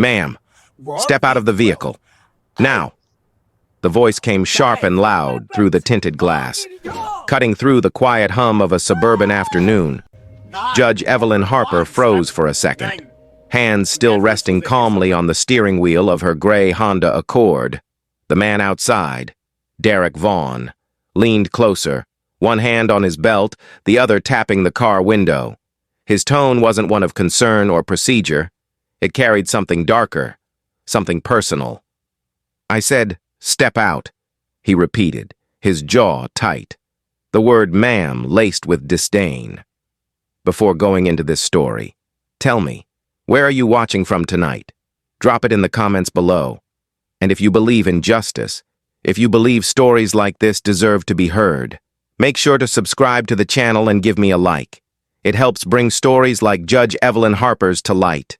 Ma'am, step out of the vehicle. Now. The voice came sharp and loud through the tinted glass, cutting through the quiet hum of a suburban afternoon. Judge Evelyn Harper froze for a second, hands still resting calmly on the steering wheel of her gray Honda Accord. The man outside, Derek Vaughn, leaned closer, one hand on his belt, the other tapping the car window. His tone wasn't one of concern or procedure. It carried something darker, something personal. I said, "Step out," he repeated, his jaw tight, the word ma'am laced with disdain. Before going into this story, tell me, where are you watching from tonight? Drop it in the comments below. And if you believe in justice, if you believe stories like this deserve to be heard, make sure to subscribe to the channel and give me a like. It helps bring stories like Judge Evelyn Harper's to light.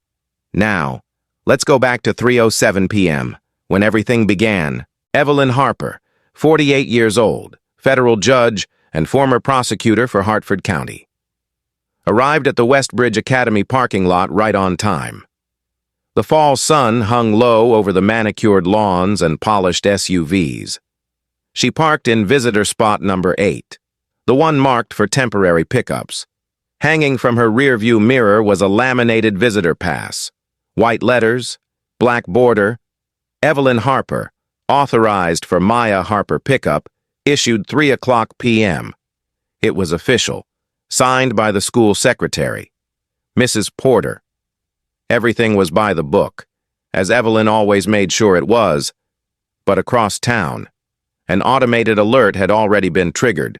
Now, let's go back to 3:07 p.m., when everything began. Evelyn Harper, 48 years old, federal judge and former prosecutor for Hartford County, arrived at the Westbridge Academy parking lot right on time. The fall sun hung low over the manicured lawns and polished SUVs. She parked in visitor spot number 8, the one marked for temporary pickups. Hanging from her rearview mirror was a laminated visitor pass. White letters, black border, Evelyn Harper, authorized for Maya Harper pickup, issued 3:00 p.m. It was official, signed by the school secretary, Mrs. Porter. Everything was by the book, as Evelyn always made sure it was, but across town, an automated alert had already been triggered.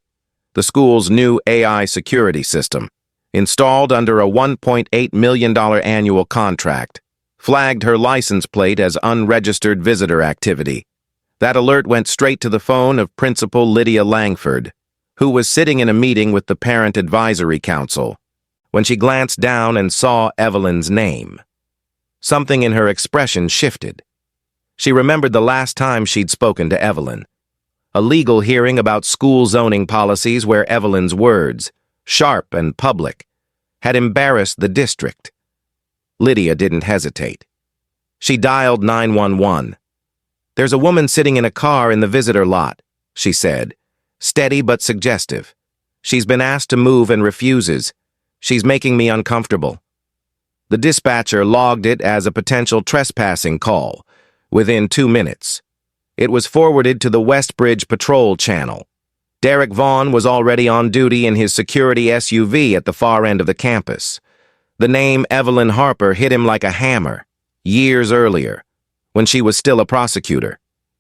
The school's new AI security system, installed under a $1.8 million annual contract, flagged her license plate as unregistered visitor activity. That alert went straight to the phone of Principal Lydia Langford, who was sitting in a meeting with the Parent Advisory Council. When she glanced down and saw Evelyn's name, something in her expression shifted. She remembered the last time she'd spoken to Evelyn, a legal hearing about school zoning policies where Evelyn's words, sharp and public, had embarrassed the district. Lydia didn't hesitate. She dialed 911. "There's a woman sitting in a car in the visitor lot," she said, steady but suggestive. "She's been asked to move and refuses. She's making me uncomfortable." The dispatcher logged it as a potential trespassing call. Within 2 minutes, it was forwarded to the Westbridge Patrol Channel. Derek Vaughn was already on duty in his security SUV at the far end of the campus. The name Evelyn Harper hit him like a hammer. Years earlier, when she was still a prosecutor,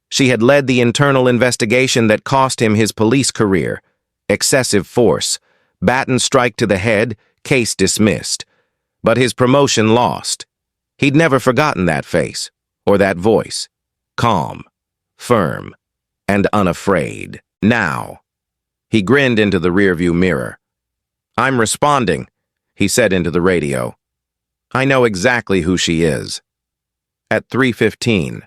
she had led the internal investigation that cost him his police career. Excessive force, baton strike to the head, case dismissed. But his promotion lost. He'd never forgotten that face, or that voice. Calm, firm, and unafraid. Now, he grinned into the rearview mirror. "I'm responding," he said into the radio. "I know exactly who she is." At 3:15,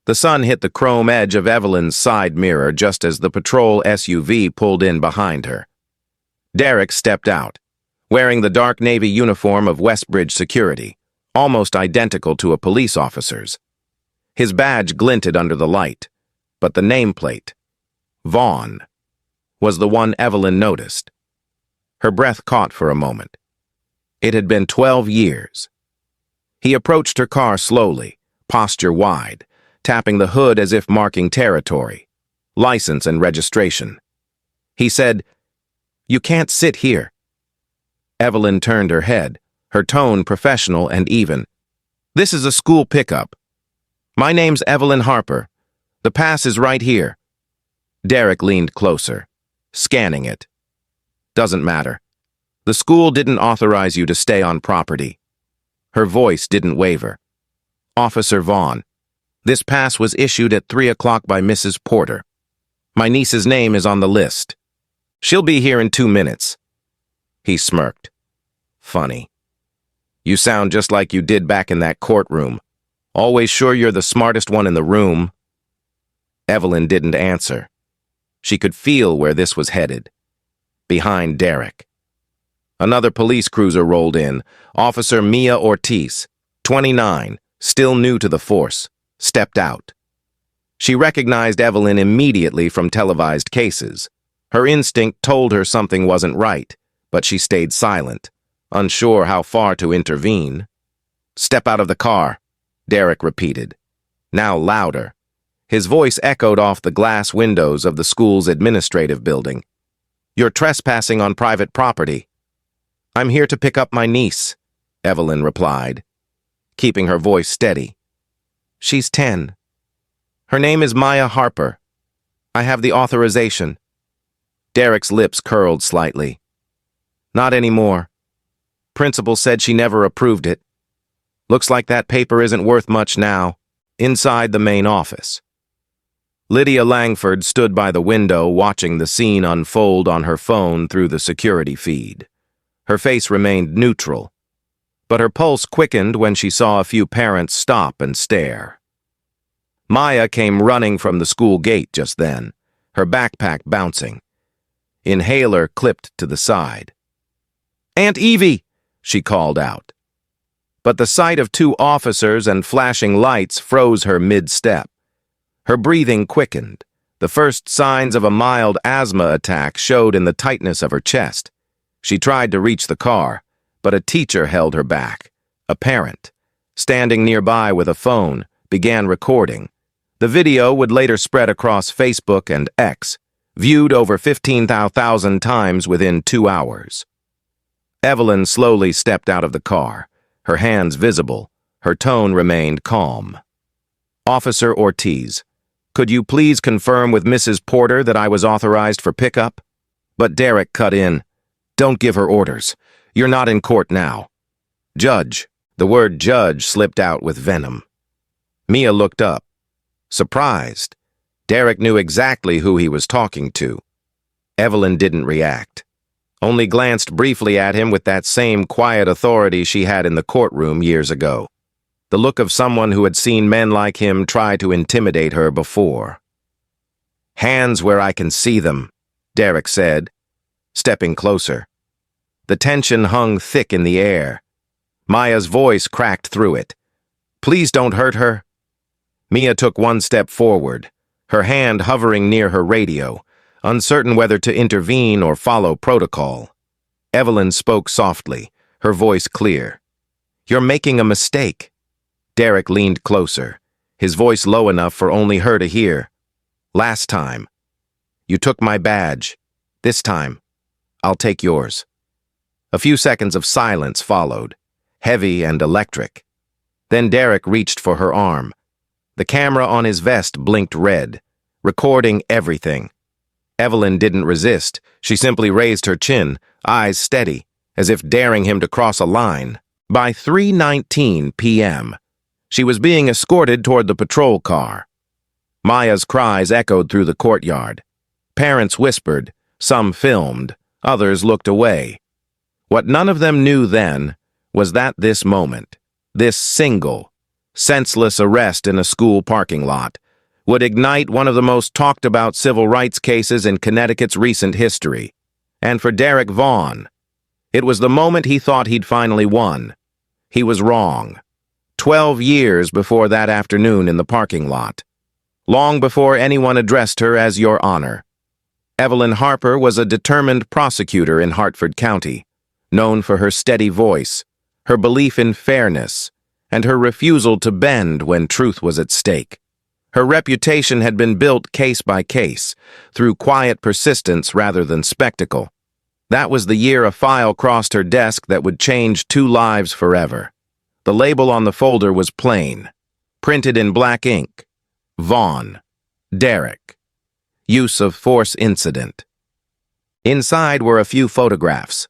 the sun hit the chrome edge of Evelyn's side mirror just as the patrol SUV pulled in behind her. Derek stepped out, wearing the dark navy uniform of Westbridge Security, almost identical to a police officer's. His badge glinted under the light, but the nameplate, Vaughn, was the one Evelyn noticed. Her breath caught for a moment. It had been 12 years. He approached her car slowly, posture wide, tapping the hood as if marking territory, license and registration. He said, "You can't sit here." Evelyn turned her head, her tone professional and even. "This is a school pickup. My name's Evelyn Harper. The pass is right here." Derek leaned closer, scanning it. "Doesn't matter. The school didn't authorize you to stay on property." Her voice didn't waver. "Officer Vaughn, this pass was issued at 3:00 by Mrs. Porter. My niece's name is on the list. She'll be here in 2 minutes." He smirked. "Funny. You sound just like you did back in that courtroom. Always sure you're the smartest one in the room." Evelyn didn't answer. She could feel where this was headed. Behind Derek. Another police cruiser rolled in, Officer Mia Ortiz, 29, still new to the force, stepped out. She recognized Evelyn immediately from televised cases. Her instinct told her something wasn't right, but she stayed silent, unsure how far to intervene. "Step out of the car," Derek repeated, now louder. His voice echoed off the glass windows of the school's administrative building. "You're trespassing on private property." "I'm here to pick up my niece," Evelyn replied, keeping her voice steady. "She's 10. Her name is Maya Harper. I have the authorization." Derek's lips curled slightly. "Not anymore. Principal said she never approved it. Looks like that paper isn't worth much now." Inside the main office, Lydia Langford stood by the window watching the scene unfold on her phone through the security feed. Her face remained neutral, but her pulse quickened when she saw a few parents stop and stare. Maya came running from the school gate just then, her backpack bouncing. Inhaler clipped to the side. "Aunt Evie!" she called out. But the sight of two officers and flashing lights froze her mid-step. Her breathing quickened. The first signs of a mild asthma attack showed in the tightness of her chest. She tried to reach the car, but a teacher held her back. A parent, standing nearby with a phone, began recording. The video would later spread across Facebook and X, viewed over 15,000 times within 2 hours. Evelyn slowly stepped out of the car, her hands visible. Her tone remained calm. "Officer Ortiz, could you please confirm with Mrs. Porter that I was authorized for pickup?" But Derek cut in. "Don't give her orders. You're not in court now." "Judge." The word judge slipped out with venom. Mia looked up, surprised. Derek knew exactly who he was talking to. Evelyn didn't react, only glanced briefly at him with that same quiet authority she had in the courtroom years ago. The look of someone who had seen men like him try to intimidate her before. "Hands where I can see them," Derek said, stepping closer. The tension hung thick in the air. Maya's voice cracked through it. "Please don't hurt her." Mia took one step forward, her hand hovering near her radio, uncertain whether to intervene or follow protocol. Evelyn spoke softly, her voice clear. "You're making a mistake." Derek leaned closer, his voice low enough for only her to hear. "Last time, you took my badge. This time, I'll take yours." A few seconds of silence followed, heavy and electric. Then Derek reached for her arm. The camera on his vest blinked red, recording everything. Evelyn didn't resist. She simply raised her chin, eyes steady, as if daring him to cross a line. By 3:19 p.m., she was being escorted toward the patrol car. Maya's cries echoed through the courtyard. Parents whispered, some filmed, others looked away. What none of them knew then was that this moment, this single, senseless arrest in a school parking lot, would ignite one of the most talked-about civil rights cases in Connecticut's recent history. And for Derek Vaughn, it was the moment he thought he'd finally won. He was wrong. 12 years before that afternoon in the parking lot. Long before anyone addressed her as Your Honor. Evelyn Harper was a determined prosecutor in Hartford County, known for her steady voice, her belief in fairness, and her refusal to bend when truth was at stake. Her reputation had been built case by case, through quiet persistence rather than spectacle. That was the year a file crossed her desk that would change 2 lives forever. The label on the folder was plain, printed in black ink. Vaughn. Derek. Use of force incident. Inside were a few photographs,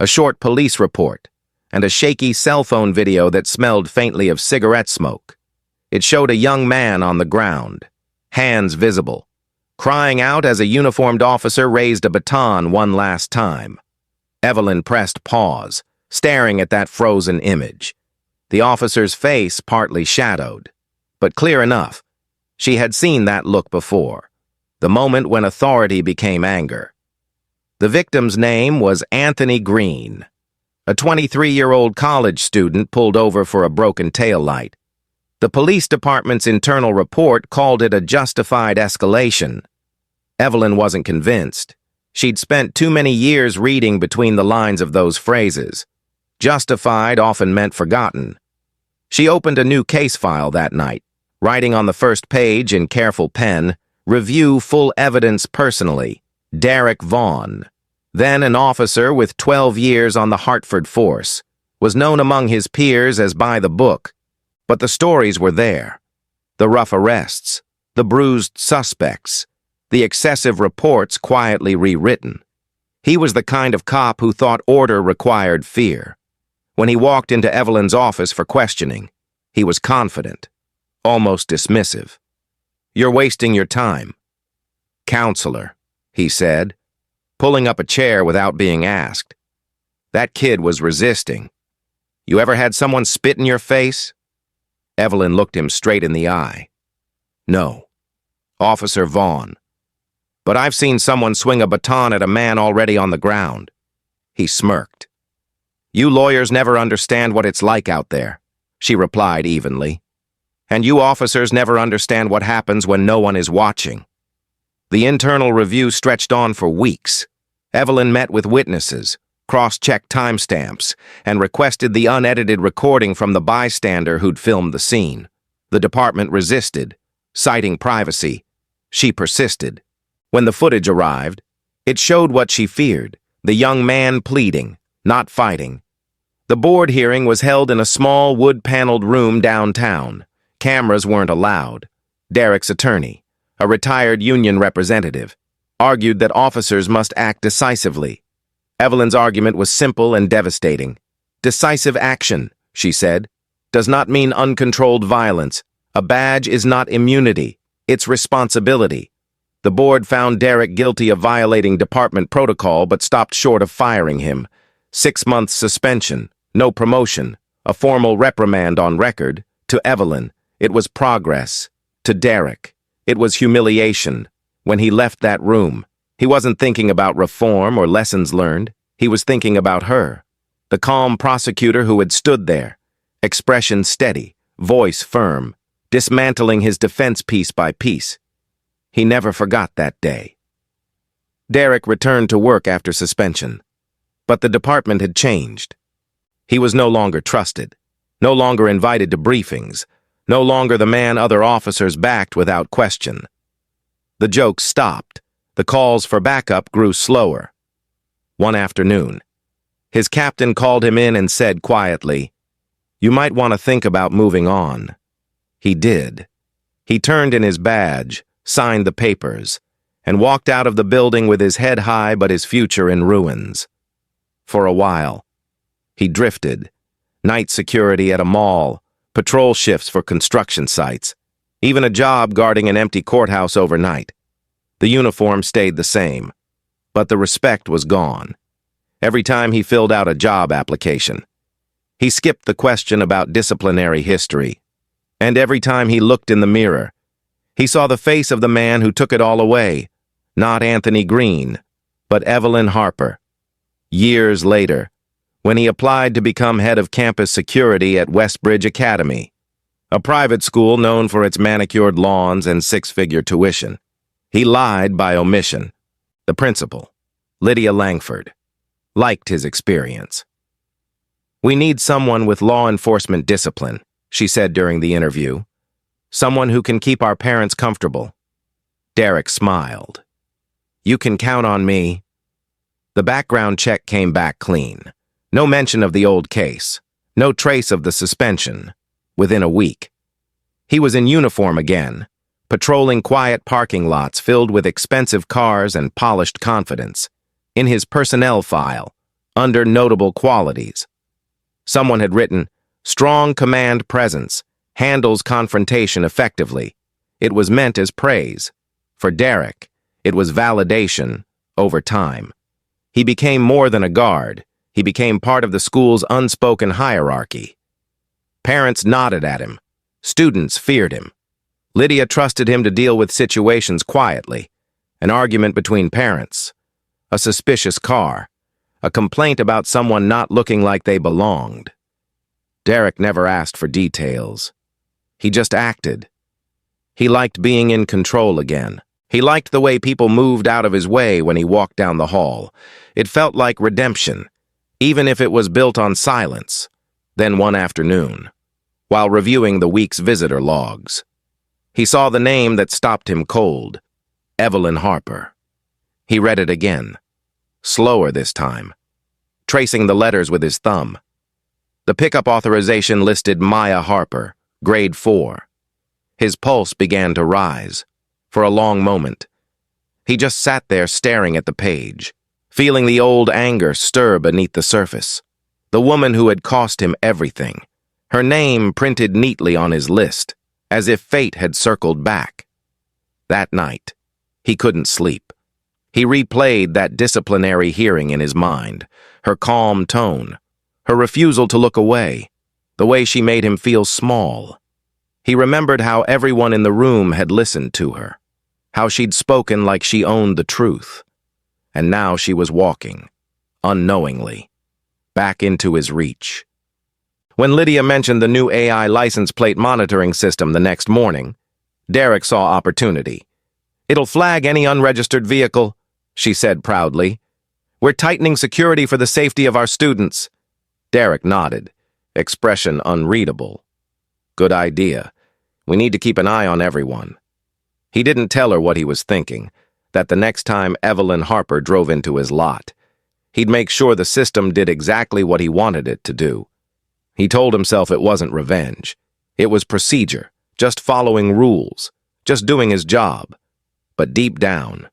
a short police report, and a shaky cell phone video that smelled faintly of cigarette smoke. It showed a young man on the ground, hands visible, crying out as a uniformed officer raised a baton one last time. Evelyn pressed pause, staring at that frozen image. The officer's face partly shadowed, but clear enough. She had seen that look before, the moment when authority became anger. The victim's name was Anthony Green, a 23-year-old college student pulled over for a broken taillight. The police department's internal report called it a justified escalation. Evelyn wasn't convinced. She'd spent too many years reading between the lines of those phrases. Justified often meant forgotten. She opened a new case file that night, writing on the first page in careful pen, "Review full evidence personally, Derek Vaughn." Then an officer with 12 years on the Hartford force, was known among his peers as by the book. But the stories were there. The rough arrests, the bruised suspects, the excessive reports quietly rewritten. He was the kind of cop who thought order required fear. When he walked into Evelyn's office for questioning, he was confident, almost dismissive. "You're wasting your time." "Counselor," he said, pulling up a chair without being asked. That kid was resisting. "You ever had someone spit in your face?" Evelyn looked him straight in the eye. "No. Officer Vaughn. But I've seen someone swing a baton at a man already on the ground." He smirked. "You lawyers never understand what it's like out there," she replied evenly. "And you officers never understand what happens when no one is watching." The internal review stretched on for weeks. Evelyn met with witnesses, cross-checked timestamps, and requested the unedited recording from the bystander who'd filmed the scene. The department resisted, citing privacy. She persisted. When the footage arrived, it showed what she feared, the young man pleading, not fighting. The board hearing was held in a small wood-paneled room downtown. Cameras weren't allowed. Derek's attorney, a retired union representative, argued that officers must act decisively. Evelyn's argument was simple and devastating. "Decisive action," she said, "does not mean uncontrolled violence. A badge is not immunity. It's responsibility." The board found Derek guilty of violating department protocol but stopped short of firing him. 6 months suspension, no promotion, a formal reprimand on record. To Evelyn, it was progress. To Derek, it was humiliation. When he left that room, he wasn't thinking about reform or lessons learned. He was thinking about her, the calm prosecutor who had stood there, expression steady, voice firm, dismantling his defense piece by piece. He never forgot that day. Derek returned to work after suspension, but the department had changed. He was no longer trusted, no longer invited to briefings, no longer the man other officers backed without question. The jokes stopped. The calls for backup grew slower. One afternoon, his captain called him in and said quietly, "You might want to think about moving on." He did. He turned in his badge, signed the papers, and walked out of the building with his head high but his future in ruins. For a while, he drifted. Night security at a mall, patrol shifts for construction sites, even a job guarding an empty courthouse overnight. The uniform stayed the same, but the respect was gone. Every time he filled out a job application, he skipped the question about disciplinary history. And every time he looked in the mirror, he saw the face of the man who took it all away, not Anthony Green, but Evelyn Harper. Years later, when he applied to become head of campus security at Westbridge Academy, a private school known for its manicured lawns and six-figure tuition, he lied by omission. The principal, Lydia Langford, liked his experience. "We need someone with law enforcement discipline," she said during the interview. "Someone who can keep our parents comfortable." Derek smiled. "You can count on me." The background check came back clean. No mention of the old case. No trace of the suspension. Within a week, he was in uniform again, patrolling quiet parking lots filled with expensive cars and polished confidence. In his personnel file, under notable qualities, someone had written, "Strong command presence, handles confrontation effectively." It was meant as praise. For Derek, it was validation over time. He became more than a guard. He became part of the school's unspoken hierarchy. Parents nodded at him. Students feared him. Lydia trusted him to deal with situations quietly. An argument between parents, a suspicious car, a complaint about someone not looking like they belonged. Derek never asked for details. He just acted. He liked being in control again. He liked the way people moved out of his way when he walked down the hall. It felt like redemption, even if it was built on silence. Then one afternoon, while reviewing the week's visitor logs, he saw the name that stopped him cold, Evelyn Harper. He read it again, slower this time, tracing the letters with his thumb. The pickup authorization listed Maya Harper, grade 4. His pulse began to rise. For a long moment, he just sat there staring at the page, feeling the old anger stir beneath the surface. The woman who had cost him everything, her name printed neatly on his list, as if fate had circled back. That night, he couldn't sleep. He replayed that disciplinary hearing in his mind, her calm tone, her refusal to look away, the way she made him feel small. He remembered how everyone in the room had listened to her, how she'd spoken like she owned the truth. And now she was walking, unknowingly, back into his reach. When Lydia mentioned the new AI license plate monitoring system the next morning, Derek saw opportunity. "It'll flag any unregistered vehicle," she said proudly. "We're tightening security for the safety of our students." Derek nodded, expression unreadable. "Good idea. We need to keep an eye on everyone." He didn't tell her what he was thinking, that the next time Evelyn Harper drove into his lot, he'd make sure the system did exactly what he wanted it to do. He told himself it wasn't revenge. It was procedure, just following rules, just doing his job. But deep down,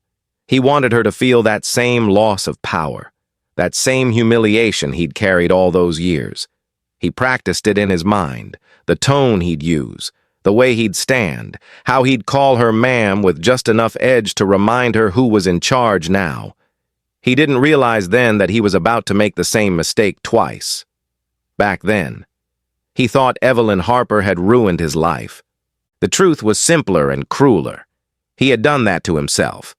he wanted her to feel that same loss of power, that same humiliation he'd carried all those years. He practiced it in his mind, the tone he'd use, the way he'd stand, how he'd call her ma'am with just enough edge to remind her who was in charge now. He didn't realize then that he was about to make the same mistake twice. Back then, he thought Evelyn Harper had ruined his life. The truth was simpler and crueler. He had done that to himself.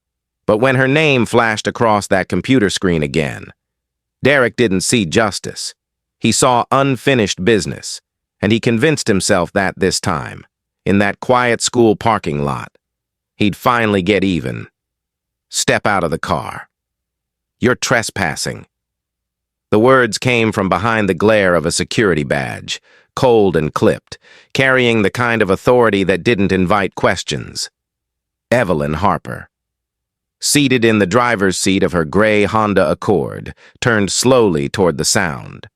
But when her name flashed across that computer screen again, Derek didn't see justice. He saw unfinished business, and he convinced himself that this time, in that quiet school parking lot, he'd finally get even. "Step out of the car. You're trespassing." The words came from behind the glare of a security badge, cold and clipped, carrying the kind of authority that didn't invite questions. Evelyn Harper, seated in the driver's seat of her gray Honda Accord, turned slowly toward the sound.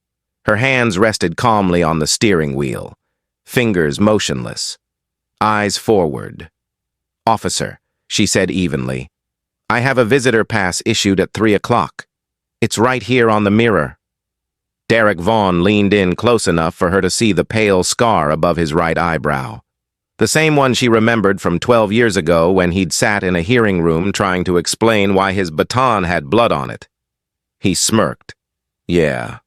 Her hands rested calmly on the steering wheel, fingers motionless, eyes forward. "Officer," she said evenly, "I have a visitor pass issued at 3 o'clock. It's right here on the mirror." Derek Vaughn leaned in close enough for her to see the pale scar above his right eyebrow. The same one she remembered from 12 years ago when he'd sat in a hearing room trying to explain why his baton had blood on it. He smirked. "Yeah,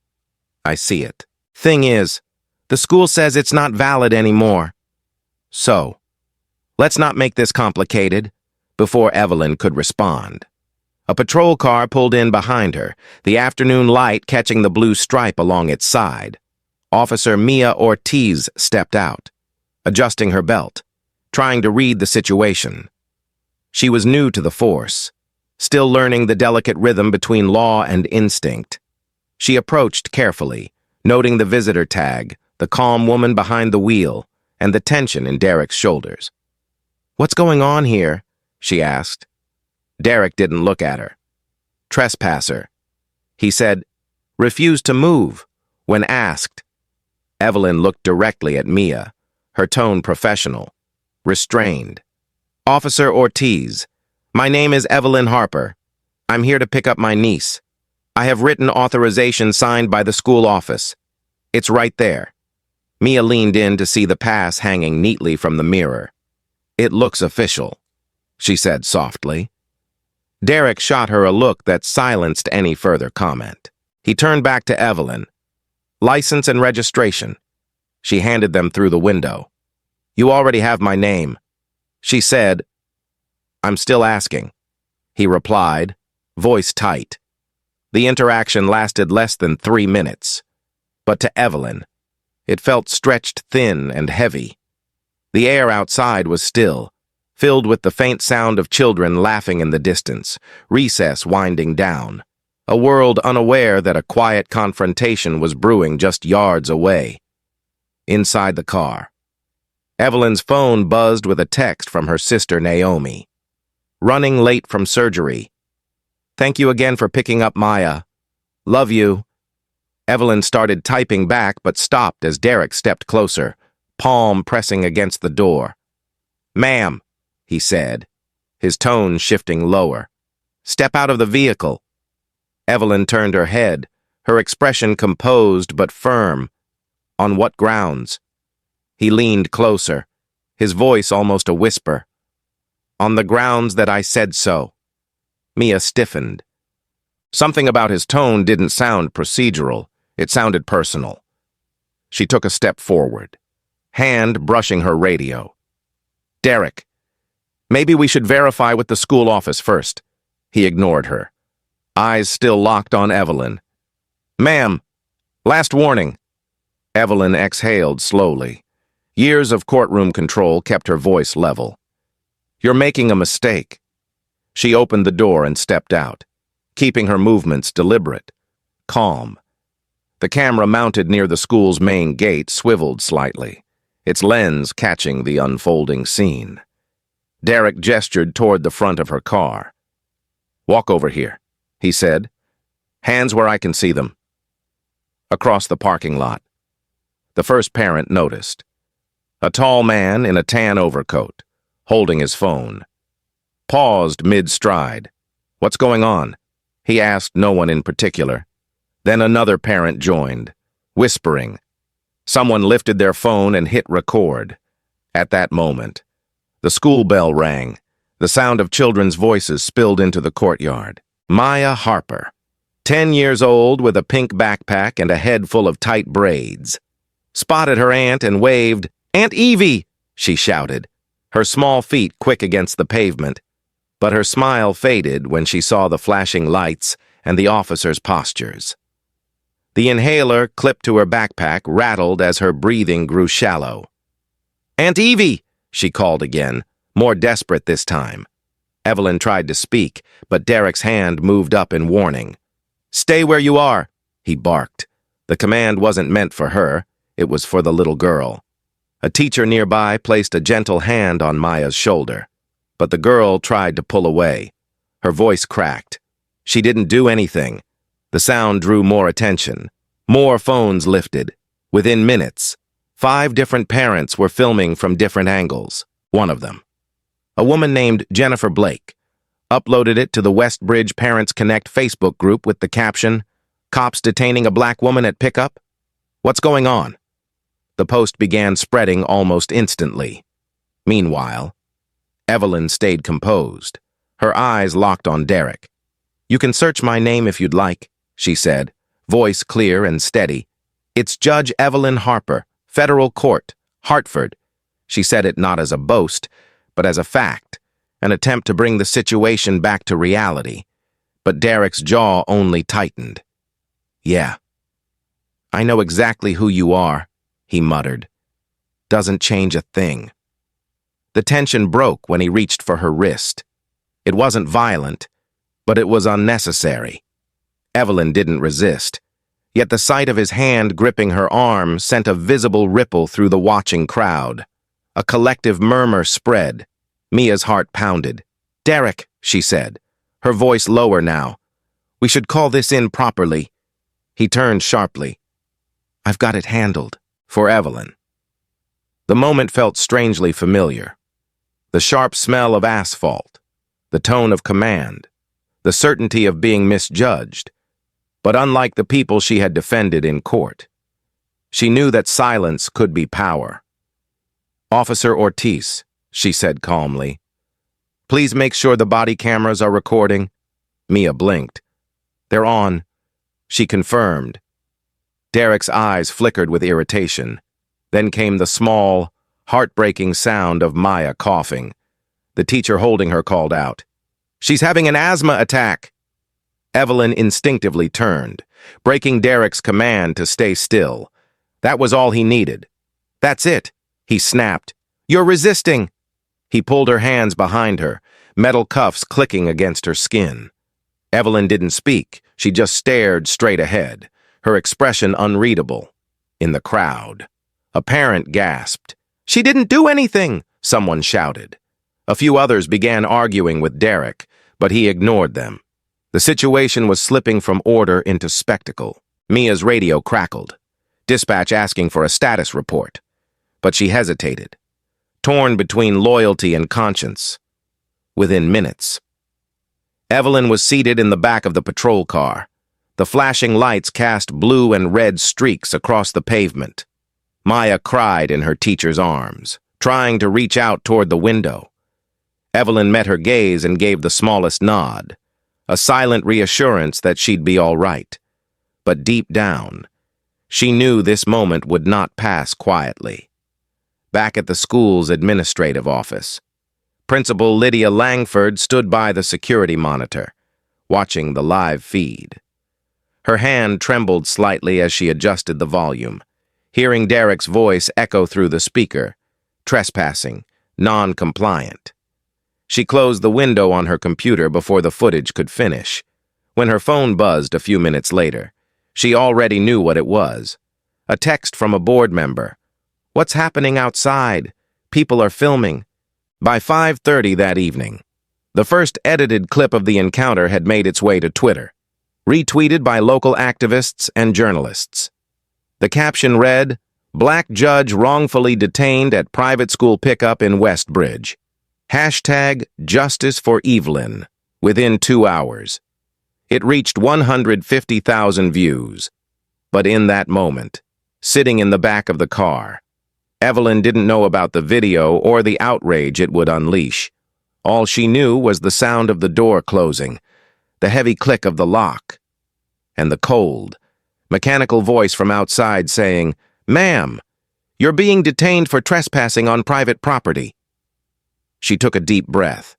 I see it. Thing is, the school says it's not valid anymore. So, let's not make this complicated." Before Evelyn could respond, a patrol car pulled in behind her, the afternoon light catching the blue stripe along its side. Officer Mia Ortiz stepped out, adjusting her belt, trying to read the situation. She was new to the force, still learning the delicate rhythm between law and instinct. She approached carefully, noting the visitor tag, the calm woman behind the wheel, and the tension in Derek's shoulders. "What's going on here?" she asked. Derek didn't look at her. "Trespasser," he said, "refused to move," when asked. Evelyn looked directly at Mia, her tone professional, restrained. "Officer Ortiz, my name is Evelyn Harper. I'm here to pick up my niece. I have written authorization signed by the school office. It's right there." Mia leaned in to see the pass hanging neatly from the mirror. "It looks official," she said softly. Derek shot her a look that silenced any further comment. He turned back to Evelyn. "License and registration." She handed them through the window. "You already have my name," she said. "I'm still asking," he replied, voice tight. The interaction lasted less than 3 minutes, but to Evelyn, it felt stretched thin and heavy. The air outside was still, filled with the faint sound of children laughing in the distance, recess winding down, a world unaware that a quiet confrontation was brewing just yards away. Inside the car, Evelyn's phone buzzed with a text from her sister Naomi. Running late from surgery. Thank you again for picking up Maya. Love you. Evelyn started typing back but stopped as Derek stepped closer, palm pressing against the door. Ma'am, he said, his tone shifting lower. Step out of the vehicle. Evelyn turned her head, her expression composed but firm. On what grounds? He leaned closer, his voice almost a whisper. On the grounds that I said so. Mia stiffened. Something about his tone didn't sound procedural. It sounded personal. She took a step forward, hand brushing her radio. Derek, maybe we should verify with the school office first. He ignored her, eyes still locked on Evelyn. Ma'am, last warning. Evelyn exhaled slowly. Years of courtroom control kept her voice level. You're making a mistake. She opened the door and stepped out, keeping her movements deliberate, calm. The camera mounted near the school's main gate swiveled slightly, its lens catching the unfolding scene. Derek gestured toward the front of her car. Walk over here, he said. Hands where I can see them. Across the parking lot. The first parent noticed. A tall man in a tan overcoat, holding his phone. Paused mid-stride. What's going on? He asked no one in particular. Then another parent joined, whispering. Someone lifted their phone and hit record. At that moment, the school bell rang. The sound of children's voices spilled into the courtyard. Maya Harper, 10 years old with a pink backpack and a head full of tight braids, spotted her aunt and waved. Aunt Evie, she shouted, her small feet quick against the pavement. But her smile faded when she saw the flashing lights and the officers' postures. The inhaler clipped to her backpack rattled as her breathing grew shallow. Aunt Evie, she called again, more desperate this time. Evelyn tried to speak, but Derek's hand moved up in warning. Stay where you are, he barked. The command wasn't meant for her, it was for the little girl. A teacher nearby placed a gentle hand on Maya's shoulder, but the girl tried to pull away. Her voice cracked. She didn't do anything. The sound drew more attention. More phones lifted. Within minutes, 5 different parents were filming from different angles. One of them, a woman named Jennifer Blake, uploaded it to the Westbridge Parents Connect Facebook group with the caption, Cops detaining a black woman at pickup? What's going on? The post began spreading almost instantly. Meanwhile, Evelyn stayed composed, her eyes locked on Derek. You can search my name if you'd like, she said, voice clear and steady. It's Judge Evelyn Harper, Federal Court, Hartford. She said it not as a boast, but as a fact, an attempt to bring the situation back to reality. But Derek's jaw only tightened. Yeah. I know exactly who you are, he muttered. Doesn't change a thing. The tension broke when he reached for her wrist. It wasn't violent, but it was unnecessary. Evelyn didn't resist, yet the sight of his hand gripping her arm sent a visible ripple through the watching crowd. A collective murmur spread. Mia's heart pounded. Derek, she said, her voice lower now. We should call this in properly. He turned sharply. I've got it handled. For Evelyn. The moment felt strangely familiar. The sharp smell of asphalt, the tone of command, the certainty of being misjudged. But unlike the people she had defended in court, she knew that silence could be power. Officer Ortiz, she said calmly, please make sure the body cameras are recording. Mia blinked. They're on, she confirmed. Derek's eyes flickered with irritation. Then came the small, heartbreaking sound of Maya coughing. The teacher holding her called out, She's having an asthma attack. Evelyn instinctively turned, breaking Derek's command to stay still. That was all he needed. That's it, he snapped. You're resisting! He pulled her hands behind her, metal cuffs clicking against her skin. Evelyn didn't speak. She just stared straight ahead, her expression unreadable. In the crowd, a parent gasped. "She didn't do anything!" someone shouted. A few others began arguing with Derek, but he ignored them. The situation was slipping from order into spectacle. Mia's radio crackled. Dispatch asking for a status report. But she hesitated, torn between loyalty and conscience. Within minutes, Evelyn was seated in the back of the patrol car. The flashing lights cast blue and red streaks across the pavement. Maya cried in her teacher's arms, trying to reach out toward the window. Evelyn met her gaze and gave the smallest nod, a silent reassurance that she'd be all right. But deep down, she knew this moment would not pass quietly. Back at the school's administrative office, Principal Lydia Langford stood by the security monitor, watching the live feed. Her hand trembled slightly as she adjusted the volume, hearing Derek's voice echo through the speaker, trespassing, non-compliant. She closed the window on her computer before the footage could finish. When her phone buzzed a few minutes later, she already knew what it was. A text from a board member. "What's happening outside? People are filming." By 5:30 that evening, the first edited clip of the encounter had made its way to Twitter, retweeted by local activists and journalists. The caption read, "Black judge wrongfully detained at private school pickup in Westbridge. Hashtag Justice for Evelyn within 2 hours. It reached 150,000 views. But in that moment, sitting in the back of the car, Evelyn didn't know about the video or the outrage it would unleash. All she knew was the sound of the door closing, the heavy click of the lock, and the cold, mechanical voice from outside saying, "Ma'am, you're being detained for trespassing on private property." She took a deep breath,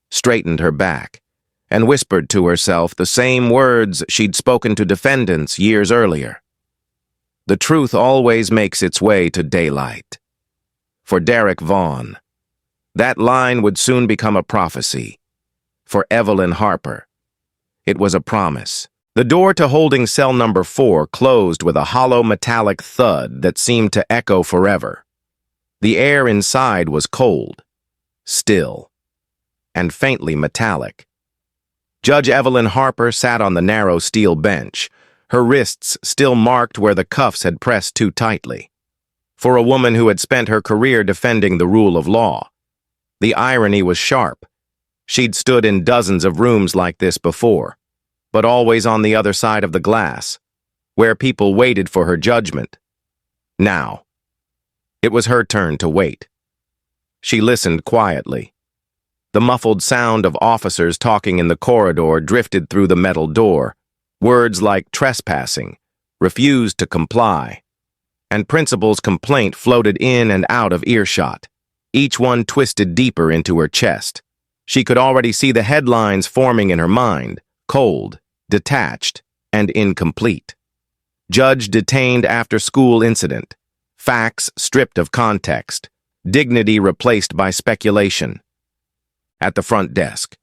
straightened her back, and whispered to herself the same words she'd spoken to defendants years earlier. The truth always makes its way to daylight. For Derek Vaughn, that line would soon become a prophecy. For Evelyn Harper, it was a promise. The door to holding cell number 4 closed with a hollow metallic thud that seemed to echo forever. The air inside was cold, still, and faintly metallic. Judge Evelyn Harper sat on the narrow steel bench, her wrists still marked where the cuffs had pressed too tightly. For a woman who had spent her career defending the rule of law, the irony was sharp. She'd stood in dozens of rooms like this before, but always on the other side of the glass, where people waited for her judgment. Now, it was her turn to wait. She listened quietly. The muffled sound of officers talking in the corridor drifted through the metal door. Words like trespassing, refused to comply, and principal's complaint floated in and out of earshot, each one twisted deeper into her chest. She could already see the headlines forming in her mind, cold, detached, and incomplete. Judge detained after school incident, facts stripped of context, dignity replaced by speculation. At the front desk,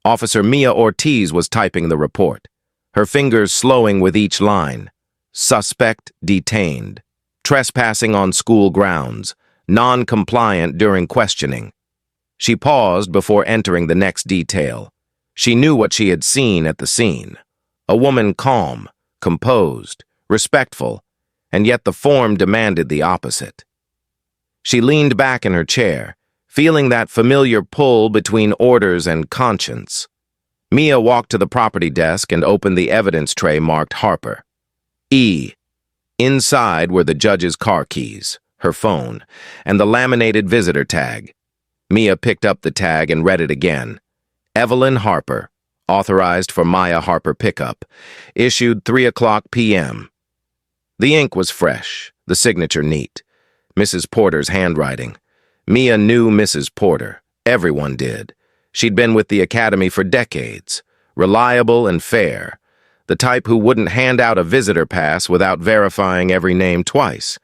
Officer Mia Ortiz was typing the report, her fingers slowing with each line. Suspect detained. Trespassing on school grounds. Non-compliant during questioning. She paused before entering the next detail. She knew what she had seen at the scene. A woman calm, composed, respectful, and yet the form demanded the opposite. She leaned back in her chair, feeling that familiar pull between orders and conscience. Mia walked to the property desk and opened the evidence tray marked Harper. E. Inside were the judge's car keys, her phone, and the laminated visitor tag. Mia picked up the tag and read it again. Evelyn Harper, authorized for Maya Harper pickup, issued 3:00 p.m. The ink was fresh, the signature neat. Mrs. Porter's handwriting. Mia knew Mrs. Porter. Everyone did. She'd been with the academy for decades, reliable and fair, the type who wouldn't hand out a visitor pass without verifying every name twice.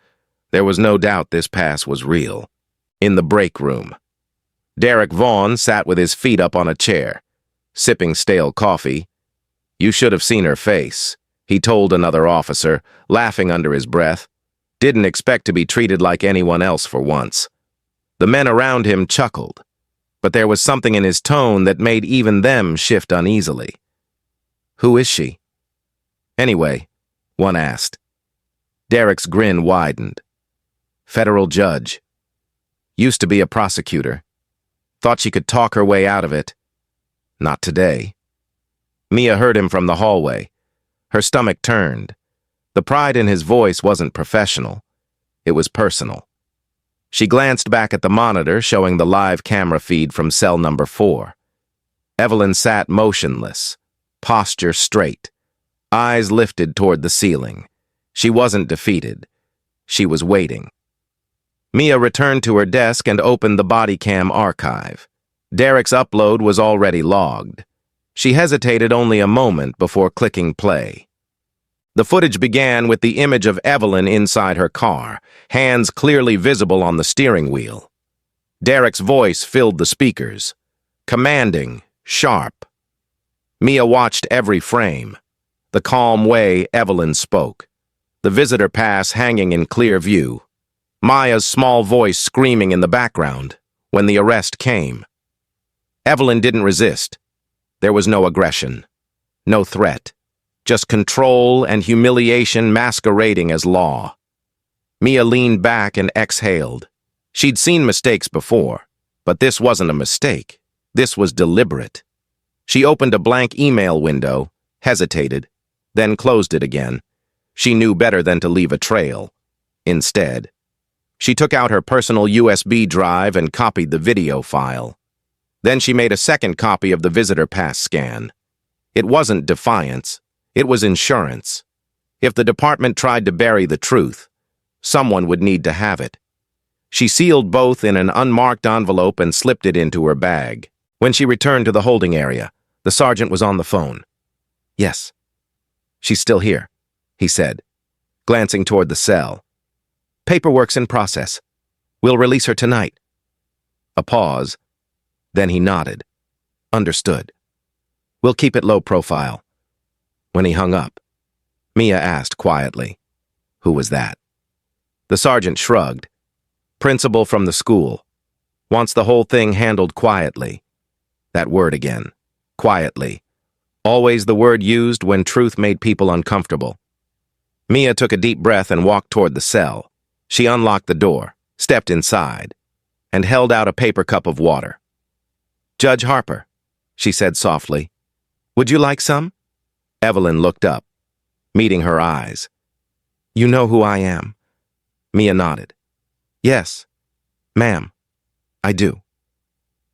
There was no doubt this pass was real. In the break room, Derek Vaughn sat with his feet up on a chair, sipping stale coffee. "You should have seen her face," he told another officer, laughing under his breath. Didn't expect to be treated like anyone else for once. The men around him chuckled, but there was something in his tone that made even them shift uneasily. "Who is she?" "Anyway," one asked. Derek's grin widened. "Federal judge. Used to be a prosecutor. Thought she could talk her way out of it. Not today." Mia heard him from the hallway. Her stomach turned. The pride in his voice wasn't professional. It was personal. She glanced back at the monitor showing the live camera feed from cell number 4. Evelyn sat motionless, posture straight, eyes lifted toward the ceiling. She wasn't defeated. She was waiting. Mia returned to her desk and opened the body cam archive. Derek's upload was already logged. She hesitated only a moment before clicking play. The footage began with the image of Evelyn inside her car, hands clearly visible on the steering wheel. Derek's voice filled the speakers, commanding, sharp. Mia watched every frame, the calm way Evelyn spoke, the visitor pass hanging in clear view, Maya's small voice screaming in the background when the arrest came. Evelyn didn't resist. There was no aggression, no threat, just control and humiliation masquerading as law. Mia leaned back and exhaled. She'd seen mistakes before, but this wasn't a mistake. This was deliberate. She opened a blank email window, hesitated, then closed it again. She knew better than to leave a trail. Instead, she took out her personal USB drive and copied the video file. Then she made a second copy of the visitor pass scan. It wasn't defiance. It was insurance. If the department tried to bury the truth, someone would need to have it. She sealed both in an unmarked envelope and slipped it into her bag. When she returned to the holding area, the sergeant was on the phone. "Yes. She's still here," he said, glancing toward the cell. "Paperwork's in process. We'll release her tonight." A pause. Then he nodded. "Understood. We'll keep it low profile." When he hung up, Mia asked quietly, "Who was that?" The sergeant shrugged. "Principal from the school. Wants the whole thing handled quietly." That word again. Quietly. Always the word used when truth made people uncomfortable. Mia took a deep breath and walked toward the cell. She unlocked the door, stepped inside, and held out a paper cup of water. "Judge Harper," she said softly. "Would you like some?" Evelyn looked up, meeting her eyes. "You know who I am." Mia nodded. "Yes, ma'am, I do."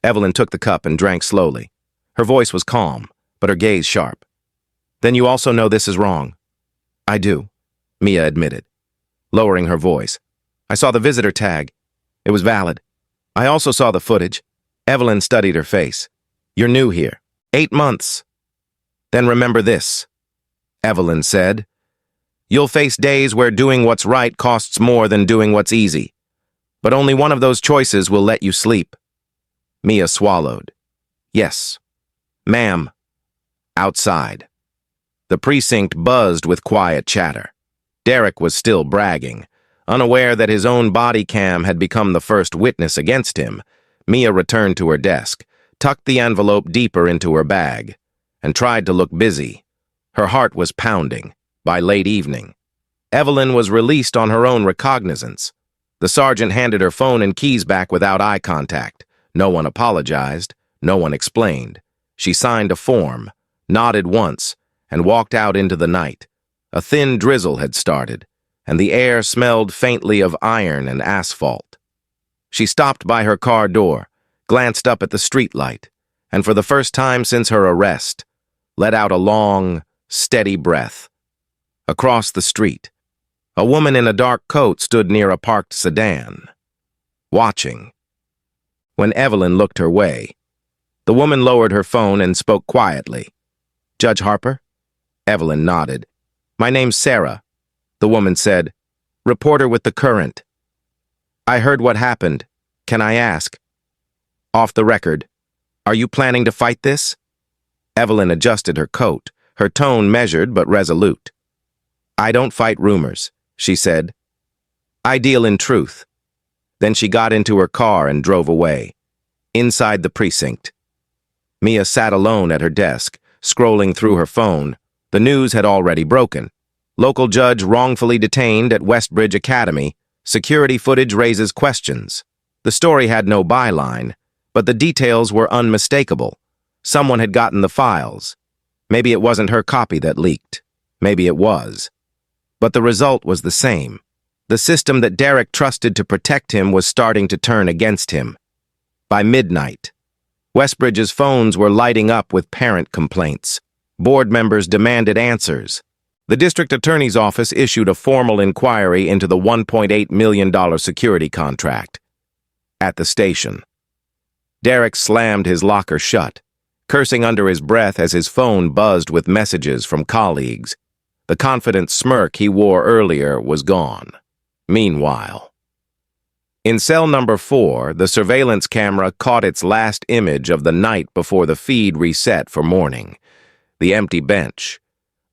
Evelyn took the cup and drank slowly. Her voice was calm, but her gaze sharp. "Then you also know this is wrong." "I do," Mia admitted, lowering her voice. "I saw the visitor tag. It was valid. I also saw the footage." Evelyn studied her face. "You're new here. 8 months. Then remember this," Evelyn said. "You'll face days where doing what's right costs more than doing what's easy. But only one of those choices will let you sleep." Mia swallowed. "Yes, ma'am." Outside, the precinct buzzed with quiet chatter. Derek was still bragging. Unaware that his own body cam had become the first witness against him, Mia returned to her desk, tucked the envelope deeper into her bag, and tried to look busy. Her heart was pounding. By late evening, Evelyn was released on her own recognizance. The sergeant handed her phone and keys back without eye contact. No one apologized. No one explained. She signed a form, nodded once, and walked out into the night. A thin drizzle had started, and the air smelled faintly of iron and asphalt. She stopped by her car door, glanced up at the streetlight, and for the first time since her arrest, let out a long, steady breath. Across the street, a woman in a dark coat stood near a parked sedan, watching. When Evelyn looked her way, the woman lowered her phone and spoke quietly. "Judge Harper?" Evelyn nodded. "My name's Sarah," the woman said. "Reporter with the Current. I heard what happened. Can I ask? Off the record, are you planning to fight this? Evelyn adjusted her coat, her tone measured but resolute. I don't fight rumors, she said. I deal in truth. Then she got into her car and drove away. Inside the precinct, Mia sat alone at her desk, scrolling through her phone. The news had already broken. Local judge wrongfully detained at Westbridge Academy. Security footage raises questions. The story had no byline, but the details were unmistakable. Someone had gotten the files. Maybe it wasn't her copy that leaked. Maybe it was. But the result was the same. The system that Derek trusted to protect him was starting to turn against him. By midnight, Westbridge's phones were lighting up with parent complaints. Board members demanded answers. The district attorney's office issued a formal inquiry into the $1.8 million security contract. At the station, Derek slammed his locker shut, cursing under his breath as his phone buzzed with messages from colleagues. The confident smirk he wore earlier was gone. Meanwhile, in cell number 4, the surveillance camera caught its last image of the night before the feed reset for morning. The empty bench,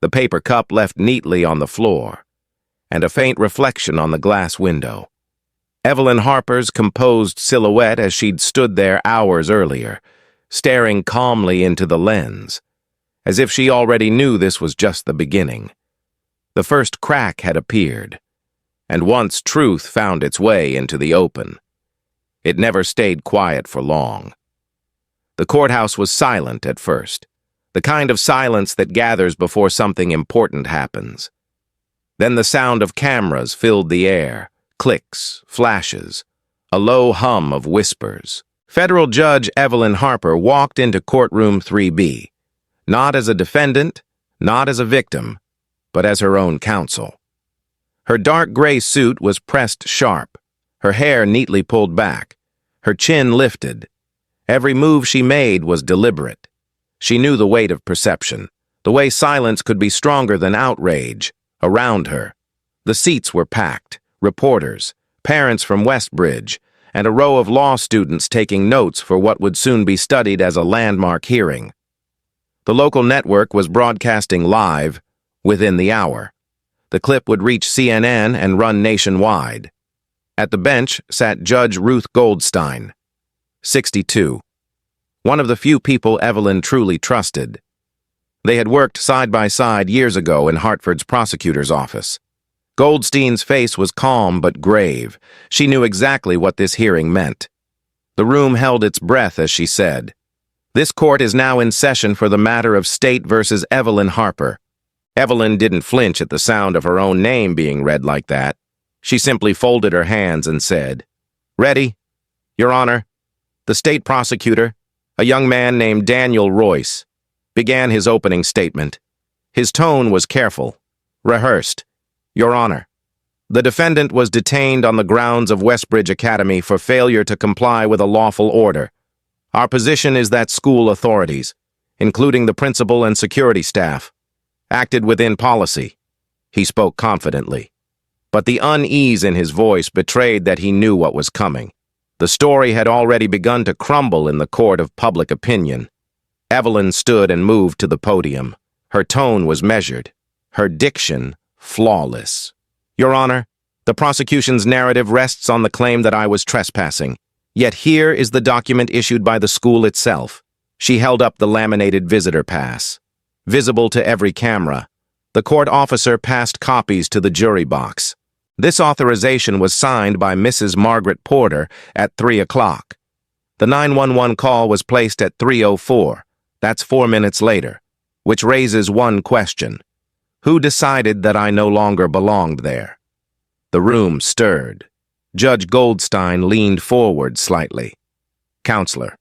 the paper cup left neatly on the floor, and a faint reflection on the glass window. Evelyn Harper's composed silhouette as she'd stood there hours earlier, staring calmly into the lens, as if she already knew this was just the beginning. The first crack had appeared, and once truth found its way into the open, it never stayed quiet for long. The courthouse was silent at first, the kind of silence that gathers before something important happens. Then the sound of cameras filled the air, clicks, flashes, a low hum of whispers. Federal Judge Evelyn Harper walked into courtroom 3B, not as a defendant, not as a victim, but as her own counsel. Her dark gray suit was pressed sharp, her hair neatly pulled back, her chin lifted. Every move she made was deliberate. She knew the weight of perception, the way silence could be stronger than outrage. Around her, the seats were packed, reporters, parents from Westbridge, and a row of law students taking notes for what would soon be studied as a landmark hearing. The local network was broadcasting live within the hour. The clip would reach CNN and run nationwide. At the bench sat Judge Ruth Goldstein, 62. One of the few people Evelyn truly trusted. They had worked side by side years ago in Hartford's prosecutor's office. Goldstein's face was calm but grave. She knew exactly what this hearing meant. The room held its breath as she said, "This court is now in session for the matter of State versus Evelyn Harper." Evelyn didn't flinch at the sound of her own name being read like that. She simply folded her hands and said, "Ready, Your Honor." The state prosecutor, a young man named Daniel Royce, began his opening statement. His tone was careful, rehearsed. "Your Honor, the defendant was detained on the grounds of Westbridge Academy for failure to comply with a lawful order. Our position is that school authorities, including the principal and security staff, acted within policy." He spoke confidently, but the unease in his voice betrayed that he knew what was coming. The story had already begun to crumble in the court of public opinion. Evelyn stood and moved to the podium. Her tone was measured, her diction flawless. "Your Honor, the prosecution's narrative rests on the claim that I was trespassing. Yet here is the document issued by the school itself." She held up the laminated visitor pass. Visible to every camera, the court officer passed copies to the jury box. This authorization was signed by Mrs. Margaret Porter at 3 o'clock. The 911 call was placed at 3:04. That's 4 minutes later, which raises one question. Who decided that I no longer belonged there? The room stirred. Judge Goldstein leaned forward slightly. "Counselor,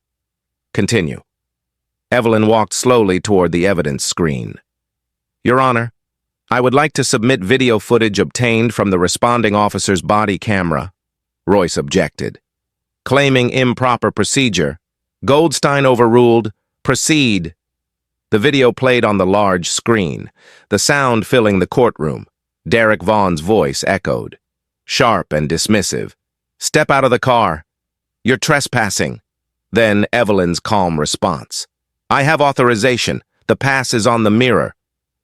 continue." Evelyn walked slowly toward the evidence screen. "Your Honor, I would like to submit video footage obtained from the responding officer's body camera." Royce objected. Claiming improper procedure, Goldstein overruled, "Proceed." The video played on the large screen, the sound filling the courtroom. Derek Vaughn's voice echoed, sharp and dismissive. "Step out of the car." "You're trespassing." Then Evelyn's calm response. "I have authorization. The pass is on the mirror."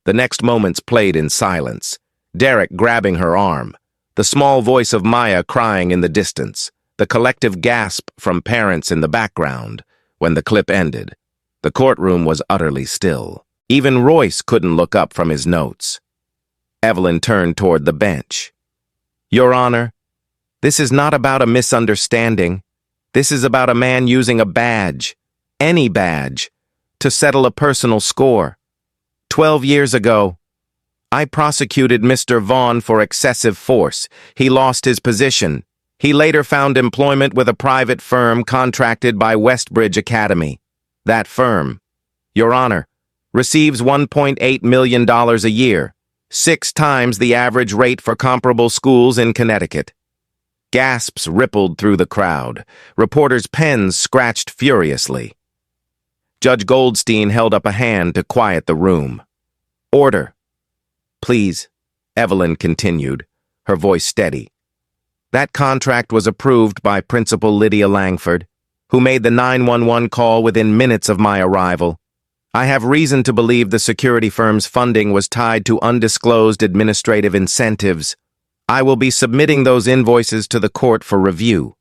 The next moments played in silence. Derek grabbing her arm. The small voice of Maya crying in the distance. The collective gasp from parents in the background. When the clip ended, the courtroom was utterly still. Even Royce couldn't look up from his notes. Evelyn turned toward the bench. "Your Honor, this is not about a misunderstanding. This is about a man using a badge, any badge, to settle a personal score. 12 years ago, I prosecuted Mr. Vaughn for excessive force. He lost his position. He later found employment with a private firm contracted by Westbridge Academy. That firm, Your Honor, receives $1.8 million a year, 6 times the average rate for comparable schools in Connecticut." Gasps rippled through the crowd. Reporters' pens scratched furiously. Judge Goldstein held up a hand to quiet the room. "Order." "Please," Evelyn continued, her voice steady. "That contract was approved by Principal Lydia Langford, who made the 911 call within minutes of my arrival. I have reason to believe the security firm's funding was tied to undisclosed administrative incentives. I will be submitting those invoices to the court for review."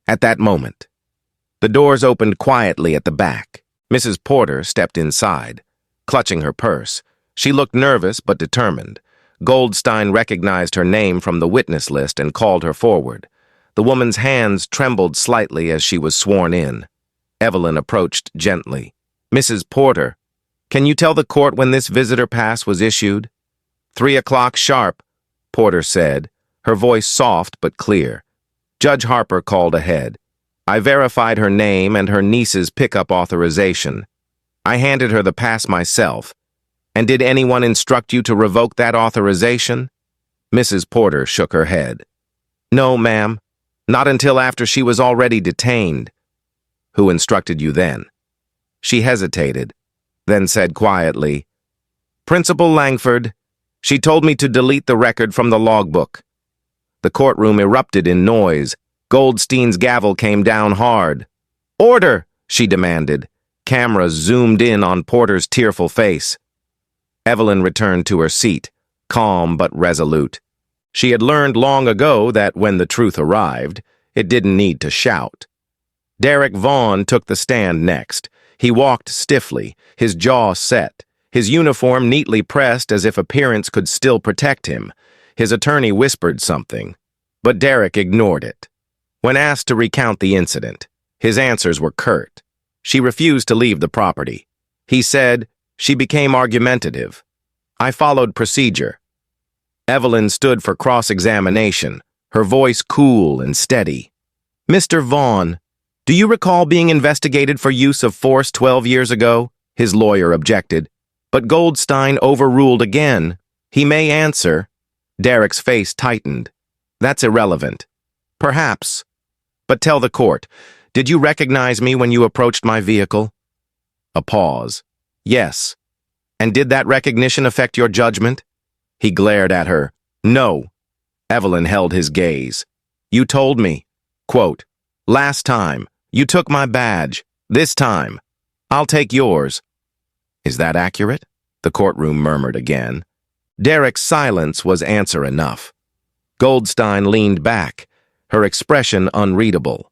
At that moment, the doors opened quietly at the back. Mrs. Porter stepped inside, clutching her purse. She looked nervous but determined. Goldstein recognized her name from the witness list and called her forward. The woman's hands trembled slightly as she was sworn in. Evelyn approached gently. "Mrs. Porter, can you tell the court when this visitor pass was issued?" 3 o'clock sharp, Porter said, her voice soft but clear. Judge Harper called ahead. I verified her name and her niece's pickup authorization. I handed her the pass myself. "And did anyone instruct you to revoke that authorization?" Mrs. Porter shook her head. "No, ma'am. Not until after she was already detained." "Who instructed you then?" She hesitated, then said quietly, "Principal Langford. She told me to delete the record from the logbook." The courtroom erupted in noise. Goldstein's gavel came down hard. "Order!" she demanded. Cameras zoomed in on Porter's tearful face. Evelyn returned to her seat, calm but resolute. She had learned long ago that when the truth arrived, it didn't need to shout. Derek Vaughn took the stand next. He walked stiffly, his jaw set, his uniform neatly pressed as if appearance could still protect him. His attorney whispered something, but Derek ignored it. When asked to recount the incident, his answers were curt. She refused to leave the property. He said, she became argumentative. I followed procedure. Evelyn stood for cross-examination, her voice cool and steady. "Mr. Vaughn, do you recall being investigated for use of force 12 years ago?" His lawyer objected. But Goldstein overruled again. "He may answer." Derek's face tightened. "That's irrelevant." "Perhaps. But tell the court, did you recognize me when you approached my vehicle?" A pause. "Yes." "And did that recognition affect your judgment?" He glared at her. "No." Evelyn held his gaze. "You told me, quote, last time, you took my badge. This time, I'll take yours." "Is that accurate?" the courtroom murmured again. Derek's silence was answer enough. Goldstein leaned back, her expression unreadable.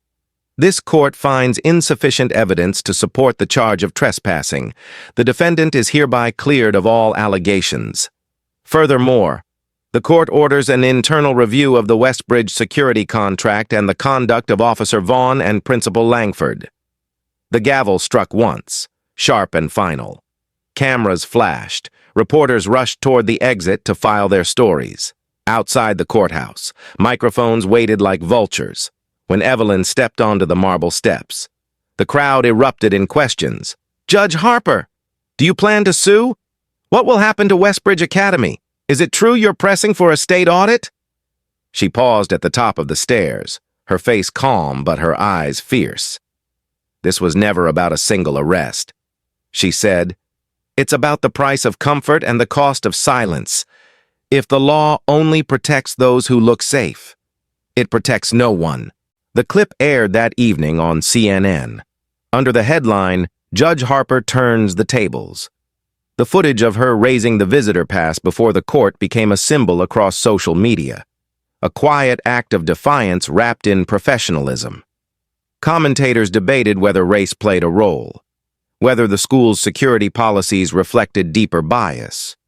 "This court finds insufficient evidence to support the charge of trespassing. The defendant is hereby cleared of all allegations. Furthermore, the court orders an internal review of the Westbridge security contract and the conduct of Officer Vaughn and Principal Langford." The gavel struck once, sharp and final. Cameras flashed. Reporters rushed toward the exit to file their stories. Outside the courthouse, microphones waited like vultures. When Evelyn stepped onto the marble steps, the crowd erupted in questions. "Judge Harper, do you plan to sue? What will happen to Westbridge Academy? Is it true you're pressing for a state audit?" She paused at the top of the stairs, her face calm but her eyes fierce. "This was never about a single arrest," she said. "It's about the price of comfort and the cost of silence. If the law only protects those who look safe, it protects no one." The clip aired that evening on CNN. Under the headline, Judge Harper turns the tables. The footage of her raising the visitor pass before the court became a symbol across social media, a quiet act of defiance wrapped in professionalism. Commentators debated whether race played a role, whether the school's security policies reflected deeper bias.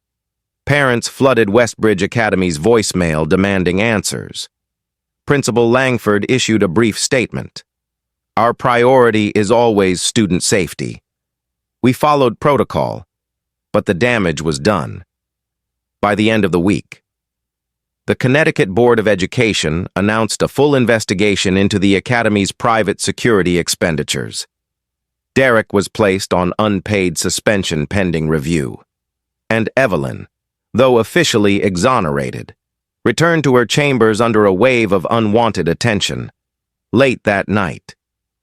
Parents flooded Westbridge Academy's voicemail demanding answers. Principal Langford issued a brief statement. "Our priority is always student safety. We followed protocol, but the damage was done." By the end of the week, the Connecticut Board of Education announced a full investigation into the Academy's private security expenditures. Derek was placed on unpaid suspension pending review. And Evelyn, though officially exonerated, returned to her chambers under a wave of unwanted attention. Late that night,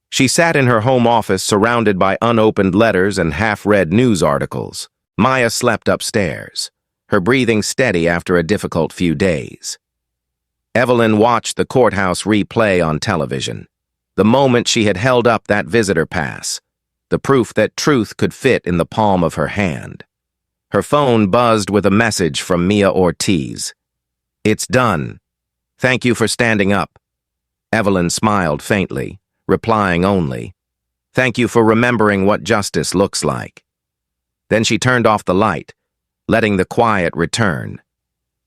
she sat in her home office surrounded by unopened letters and half-read news articles. Maya slept upstairs, her breathing steady after a difficult few days. Evelyn watched the courthouse replay on television. The moment she had held up that visitor pass, the proof that truth could fit in the palm of her hand. Her phone buzzed with a message from Mia Ortiz. "It's done. Thank you for standing up." Evelyn smiled faintly, replying only, "Thank you for remembering what justice looks like." Then she turned off the light, letting the quiet return.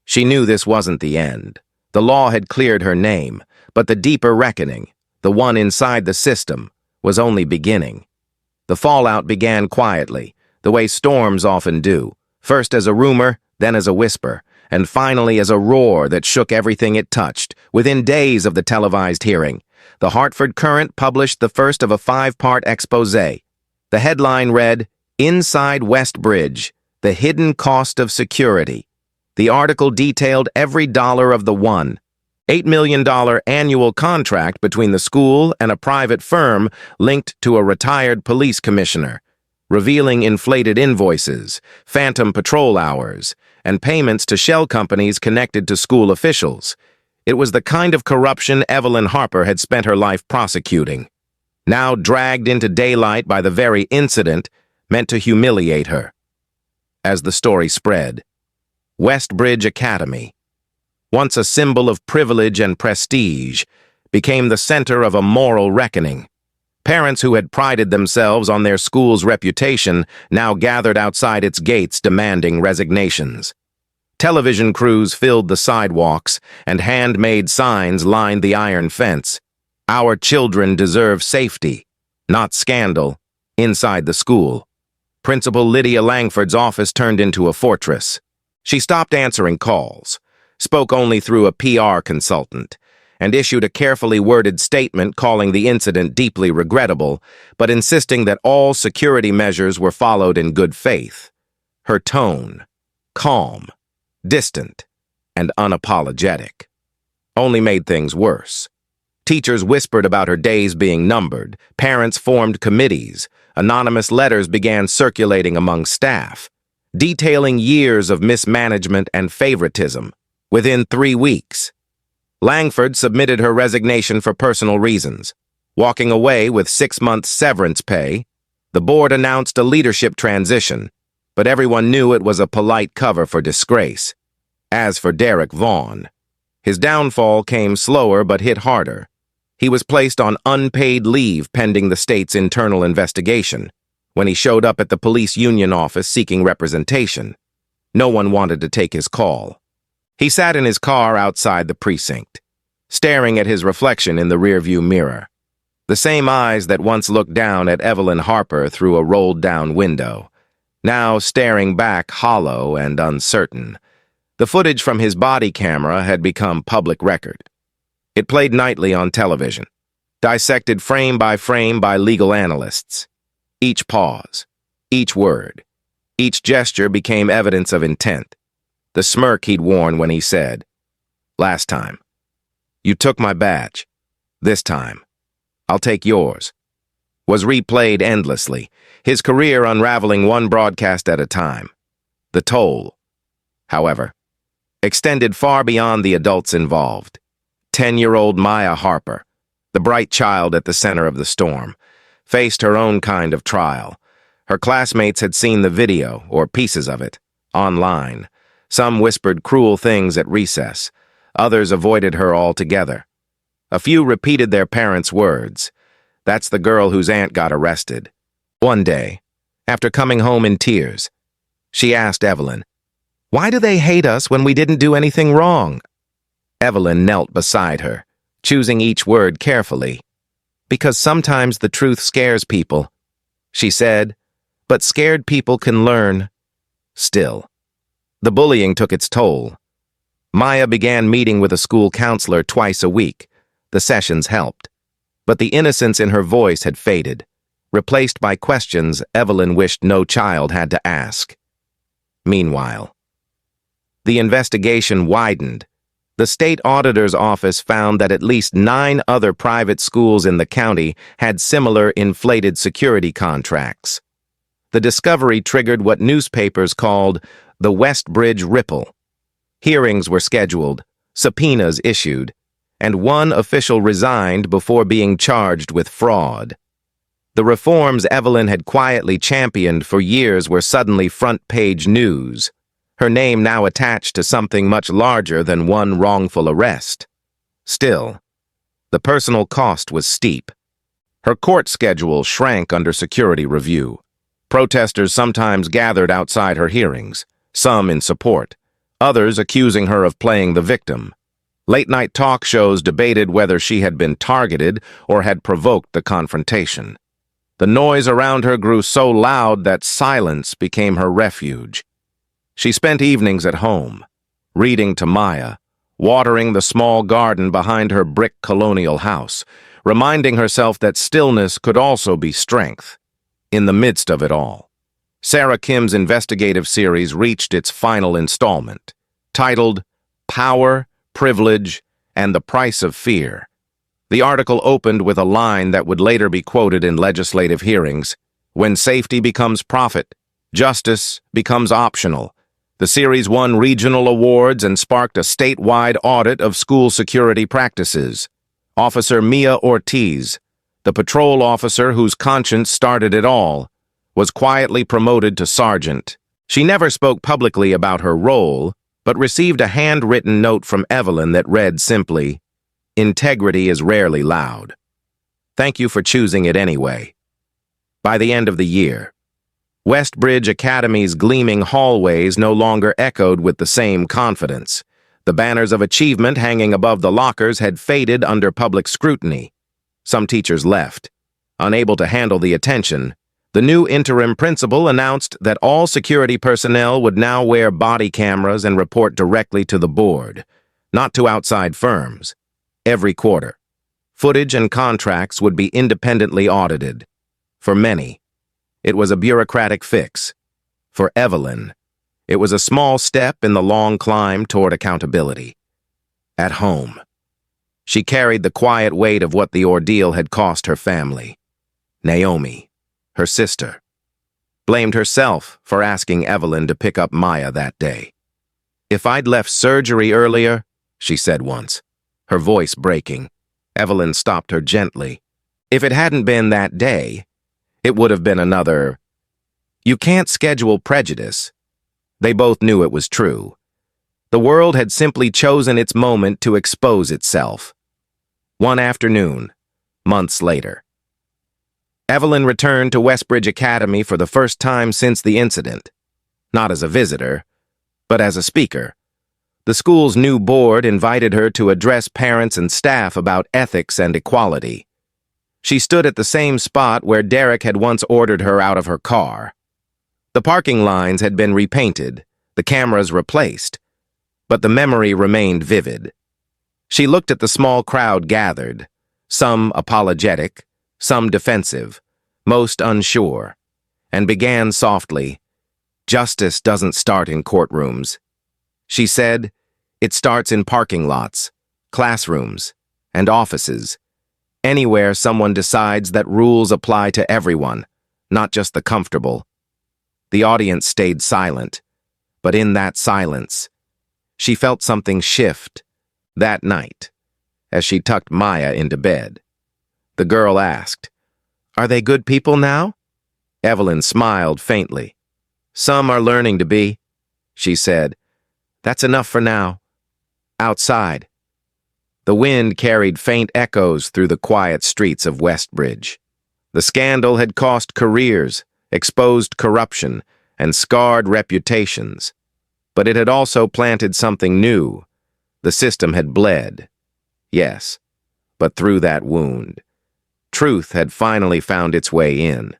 She knew this wasn't the end. The law had cleared her name, but the deeper reckoning, the one inside the system, was only beginning. The fallout began quietly, the way storms often do, first as a rumor, then as a whisper, and finally as a roar that shook everything it touched. Within days of the televised hearing, the Hartford Courant published the first of a 5-part expose. The headline read, "Inside Westbridge, the Hidden Cost of Security." The article detailed every dollar of the $1.8 million annual contract between the school and a private firm linked to a retired police commissioner, revealing inflated invoices, phantom patrol hours, and payments to shell companies connected to school officials. It was the kind of corruption Evelyn Harper had spent her life prosecuting, now dragged into daylight by the very incident meant to humiliate her. As the story spread, Westbridge Academy, once a symbol of privilege and prestige, became the center of a moral reckoning. Parents who had prided themselves on their school's reputation now gathered outside its gates demanding resignations. Television crews filled the sidewalks, and handmade signs lined the iron fence. "Our children deserve safety, not scandal," inside the school. Principal Lydia Langford's office turned into a fortress. She stopped answering calls, spoke only through a PR consultant, and issued a carefully worded statement calling the incident deeply regrettable, but insisting that all security measures were followed in good faith. Her tone, calm, distant, and unapologetic, only made things worse. Teachers whispered about her days being numbered, parents formed committees, anonymous letters began circulating among staff, detailing years of mismanagement and favoritism. Within 3 weeks, Langford submitted her resignation for personal reasons, walking away with 6 months severance pay. The board announced a leadership transition, but everyone knew it was a polite cover for disgrace. As for Derek Vaughn, his downfall came slower but hit harder. He was placed on unpaid leave pending the state's internal investigation. When he showed up at the police union office seeking representation, no one wanted to take his call. He sat in his car outside the precinct, staring at his reflection in the rearview mirror. The same eyes that once looked down at Evelyn Harper through a rolled-down window, now staring back hollow and uncertain. The footage from his body camera had become public record. It played nightly on television, dissected frame by legal analysts. Each pause, each word, each gesture became evidence of intent. The smirk he'd worn when he said, "Last time, you took my badge. This time, I'll take yours," was replayed endlessly, his career unraveling one broadcast at a time. The toll, however, extended far beyond the adults involved. 10-year-old Maya Harper, The bright child at the center of the storm faced her own kind of trial. Her classmates had seen the video, or pieces of it, online. Some whispered cruel things at recess. Others avoided her altogether. A few repeated their parents' words. "That's the girl whose aunt got arrested." One day, after coming home in tears, she asked Evelyn, "Why do they hate us when we didn't do anything wrong?" Evelyn knelt beside her, choosing each word carefully. "Because sometimes the truth scares people," she said, "but scared people can learn." Still, the bullying took its toll. Maya began meeting with a school counselor twice a week. The sessions helped, but the innocence in her voice had faded, replaced by questions Evelyn wished no child had to ask. Meanwhile, the investigation widened. The state auditor's office found that at least 9 other private schools in the county had similar inflated security contracts. The discovery triggered what newspapers called the Westbridge Ripple. Hearings were scheduled, subpoenas issued, and one official resigned before being charged with fraud. The reforms Evelyn had quietly championed for years were suddenly front-page news, her name now attached to something much larger than one wrongful arrest. Still, the personal cost was steep. Her court schedule shrank under security review. Protesters sometimes gathered outside her hearings, some in support, others accusing her of playing the victim. Late-night talk shows debated whether she had been targeted or had provoked the confrontation. The noise around her grew so loud that silence became her refuge. She spent evenings at home, reading to Maya, watering the small garden behind her brick colonial house, reminding herself that stillness could also be strength. In the midst of it all, Sarah Kim's investigative series reached its final installment, titled Power, Privilege, and the Price of Fear. The article opened with a line that would later be quoted in legislative hearings: "When safety becomes profit, justice becomes optional." The series won regional awards and sparked a statewide audit of school security practices. Officer Mia Ortiz, the patrol officer whose conscience started it all, was quietly promoted to sergeant. She never spoke publicly about her role, but received a handwritten note from Evelyn that read simply, "Integrity is rarely loud. Thank you for choosing it anyway." By the end of the year, Westbridge Academy's gleaming hallways no longer echoed with the same confidence. The banners of achievement hanging above the lockers had faded under public scrutiny. Some teachers left. Unable to handle the attention, the new interim principal announced that all security personnel would now wear body cameras and report directly to the board, not to outside firms. Every quarter, footage and contracts would be independently audited. For many, it was a bureaucratic fix. For Evelyn, it was a small step in the long climb toward accountability. At home, she carried the quiet weight of what the ordeal had cost her family. Naomi, her sister, blamed herself for asking Evelyn to pick up Maya that day. "If I'd left surgery earlier," she said once, her voice breaking. Evelyn stopped her gently. "If it hadn't been that day, it would have been another." You can't schedule prejudice. They both knew it was true. The world had simply chosen its moment to expose itself. One afternoon, months later, Evelyn returned to Westbridge Academy for the first time since the incident. Not as a visitor, but as a speaker. The school's new board invited her to address parents and staff about ethics and equality. She stood at the same spot where Derek had once ordered her out of her car. The parking lines had been repainted, the cameras replaced, but the memory remained vivid. She looked at the small crowd gathered, some apologetic, some defensive, most unsure, and began softly, "Justice doesn't start in courtrooms." She said, "It starts in parking lots, classrooms, and offices. Anywhere someone decides that rules apply to everyone, not just the comfortable." The audience stayed silent, but in that silence, she felt something shift that night as she tucked Maya into bed. The girl asked, "Are they good people now?" Evelyn smiled faintly. "Some are learning to be," she said. "That's enough for now." Outside, the wind carried faint echoes through the quiet streets of Westbridge. The scandal had cost careers, exposed corruption, and scarred reputations. But it had also planted something new. The system had bled. Yes, but through that wound, truth had finally found its way in.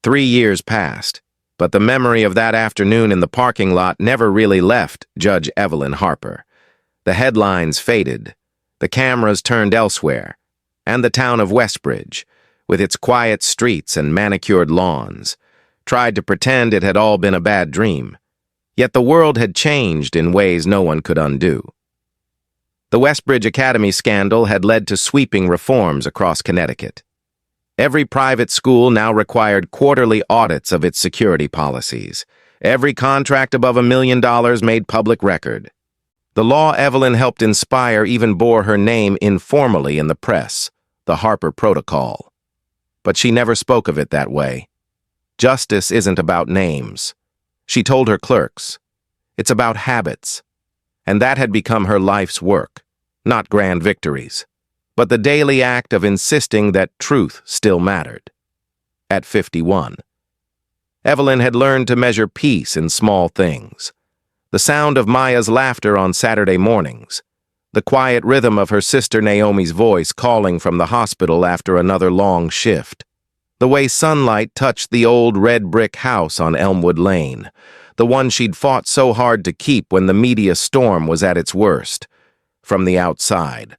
3 years passed, but the memory of that afternoon in the parking lot never really left Judge Evelyn Harper. The headlines faded, the cameras turned elsewhere, and the town of Westbridge, with its quiet streets and manicured lawns, tried to pretend it had all been a bad dream. Yet the world had changed in ways no one could undo. The Westbridge Academy scandal had led to sweeping reforms across Connecticut. Every private school now required quarterly audits of its security policies. Every contract above $1 million made public record. The law Evelyn helped inspire even bore her name informally in the press, the Harper Protocol. But she never spoke of it that way. Justice isn't about names, she told her clerks. It's about habits. And that had become her life's work, not grand victories, but the daily act of insisting that truth still mattered. At 51, Evelyn had learned to measure peace in small things. The sound of Maya's laughter on Saturday mornings, the quiet rhythm of her sister Naomi's voice calling from the hospital after another long shift, the way sunlight touched the old red brick house on Elmwood Lane, the one she'd fought so hard to keep when the media storm was at its worst. From the outside,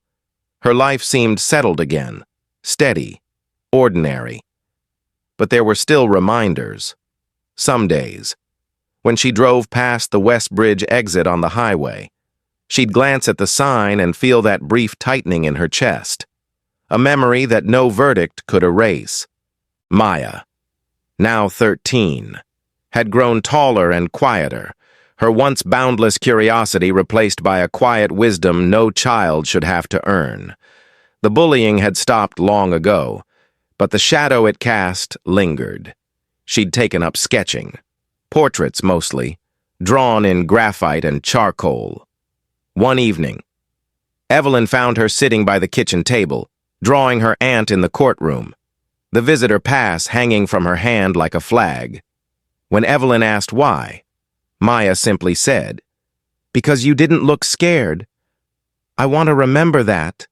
her life seemed settled again, steady, ordinary. But there were still reminders. Some days, when she drove past the Westbridge exit on the highway, she'd glance at the sign and feel that brief tightening in her chest, a memory that no verdict could erase. Maya, now 13, had grown taller and quieter, her once boundless curiosity replaced by a quiet wisdom no child should have to earn. The bullying had stopped long ago, but the shadow it cast lingered. She'd taken up sketching, portraits mostly, drawn in graphite and charcoal. One evening, Evelyn found her sitting by the kitchen table, drawing her aunt in the courtroom, the visitor pass hanging from her hand like a flag. When Evelyn asked why, Maya simply said, "Because you didn't look scared. I want to remember that."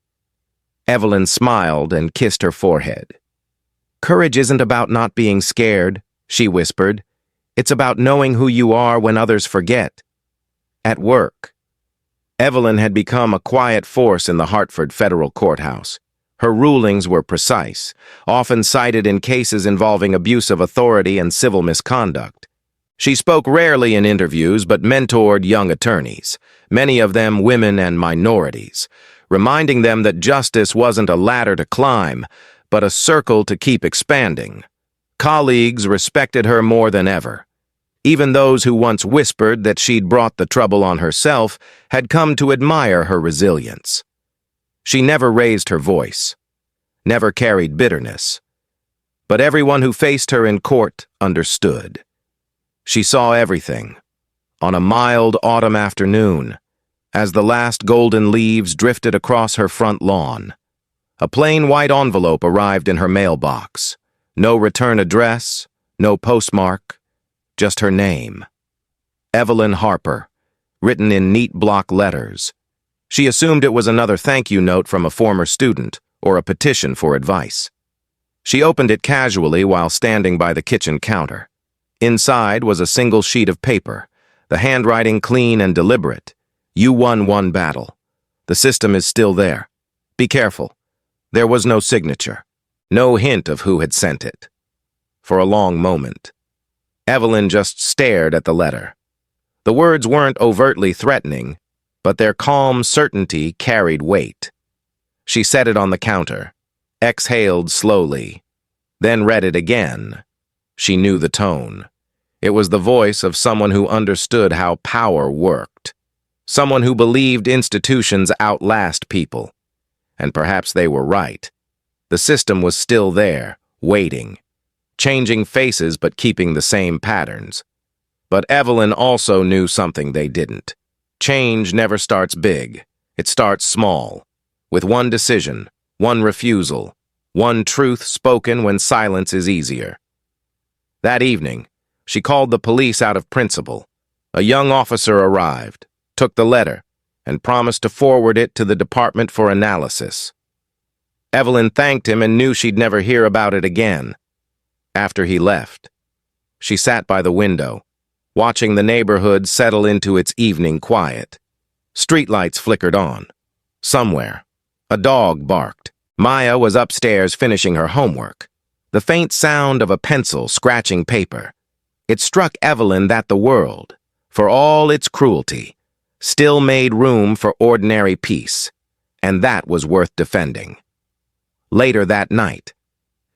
Evelyn smiled and kissed her forehead. "Courage isn't about not being scared," she whispered. "It's about knowing who you are when others forget." At work, Evelyn had become a quiet force in the Hartford Federal Courthouse. Her rulings were precise, often cited in cases involving abuse of authority and civil misconduct. She spoke rarely in interviews but mentored young attorneys, many of them women and minorities, reminding them that justice wasn't a ladder to climb, but a circle to keep expanding. Colleagues respected her more than ever. Even those who once whispered that she'd brought the trouble on herself had come to admire her resilience. She never raised her voice, never carried bitterness. But everyone who faced her in court understood. She saw everything. On a mild autumn afternoon, as the last golden leaves drifted across her front lawn, a plain white envelope arrived in her mailbox. No return address, no postmark, just her name. Evelyn Harper, written in neat block letters. She assumed it was another thank you note from a former student or a petition for advice. She opened it casually while standing by the kitchen counter. Inside was a single sheet of paper, the handwriting clean and deliberate. "You won one battle. The system is still there. Be careful." There was no signature, no hint of who had sent it. For a long moment, Evelyn just stared at the letter. The words weren't overtly threatening, but their calm certainty carried weight. She set it on the counter, exhaled slowly, then read it again. She knew the tone. It was the voice of someone who understood how power worked, someone who believed institutions outlast people. And perhaps they were right. The system was still there, waiting, changing faces but keeping the same patterns. But Evelyn also knew something they didn't. Change never starts big. It starts small, with one decision, one refusal, one truth spoken when silence is easier. That evening, she called the police out of principle. A young officer arrived, took the letter, and promised to forward it to the department for analysis. Evelyn thanked him and knew she'd never hear about it again. After he left, she sat by the window, watching the neighborhood settle into its evening quiet. Streetlights flickered on. Somewhere, a dog barked. Maya was upstairs finishing her homework. The faint sound of a pencil scratching paper. It struck Evelyn that the world, for all its cruelty, still made room for ordinary peace, and that was worth defending. Later that night,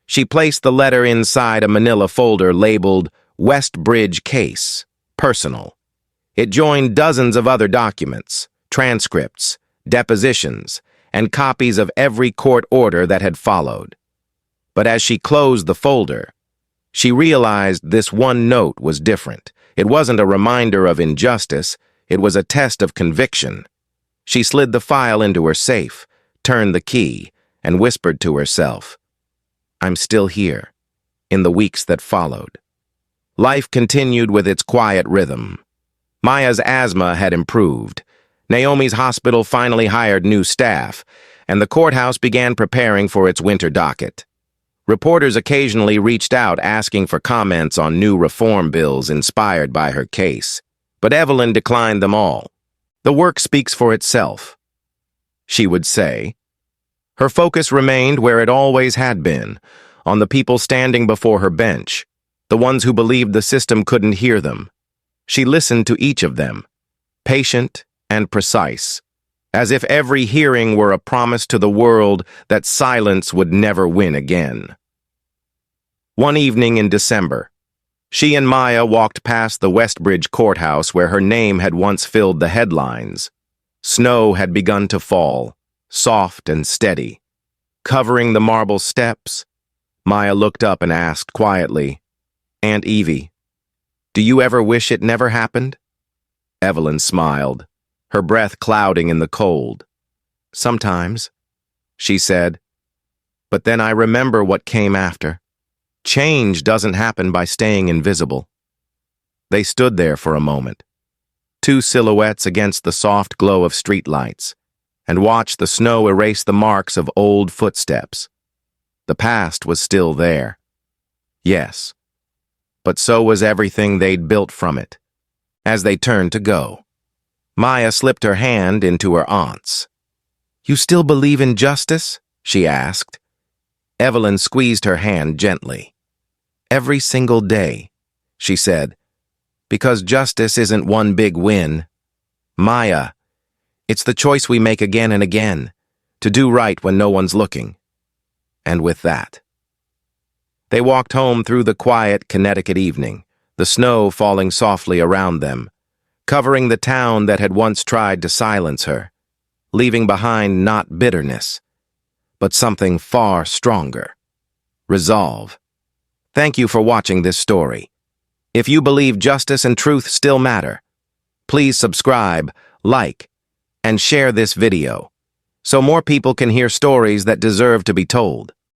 she placed the letter inside a manila folder labeled West Bridge Case, Personal. It joined dozens of other documents, transcripts, depositions, and copies of every court order that had followed. But as she closed the folder, she realized this one note was different. It wasn't a reminder of injustice, it was a test of conviction. She slid the file into her safe, turned the key, and whispered to herself, "I'm still here," in the weeks that followed. Life continued with its quiet rhythm. Maya's asthma had improved. Naomi's hospital finally hired new staff, and the courthouse began preparing for its winter docket. Reporters occasionally reached out asking for comments on new reform bills inspired by her case, but Evelyn declined them all. "The work speaks for itself," she would say. Her focus remained where it always had been, on the people standing before her bench, the ones who believed the system couldn't hear them. She listened to each of them, patient and precise, as if every hearing were a promise to the world that silence would never win again. One evening in December, she and Maya walked past the Westbridge courthouse where her name had once filled the headlines. Snow had begun to fall, soft and steady. Covering the marble steps, Maya looked up and asked quietly, "Aunt Evie, do you ever wish it never happened?" Evelyn smiled, her breath clouding in the cold. "Sometimes," she said, "but then I remember what came after. Change doesn't happen by staying invisible." They stood there for a moment, two silhouettes against the soft glow of streetlights, and watched the snow erase the marks of old footsteps. The past was still there. Yes, but so was everything they'd built from it. As they turned to go, Maya slipped her hand into her aunt's. "You still believe in justice?" she asked. Evelyn squeezed her hand gently. "Every single day," she said, "because justice isn't one big win. Maya, it's the choice we make again and again, to do right when no one's looking." And with that, they walked home through the quiet Connecticut evening, the snow falling softly around them, covering the town that had once tried to silence her, leaving behind not bitterness, but something far stronger: resolve. Thank you for watching this story. If you believe justice and truth still matter, please subscribe, like, and share this video, so more people can hear stories that deserve to be told.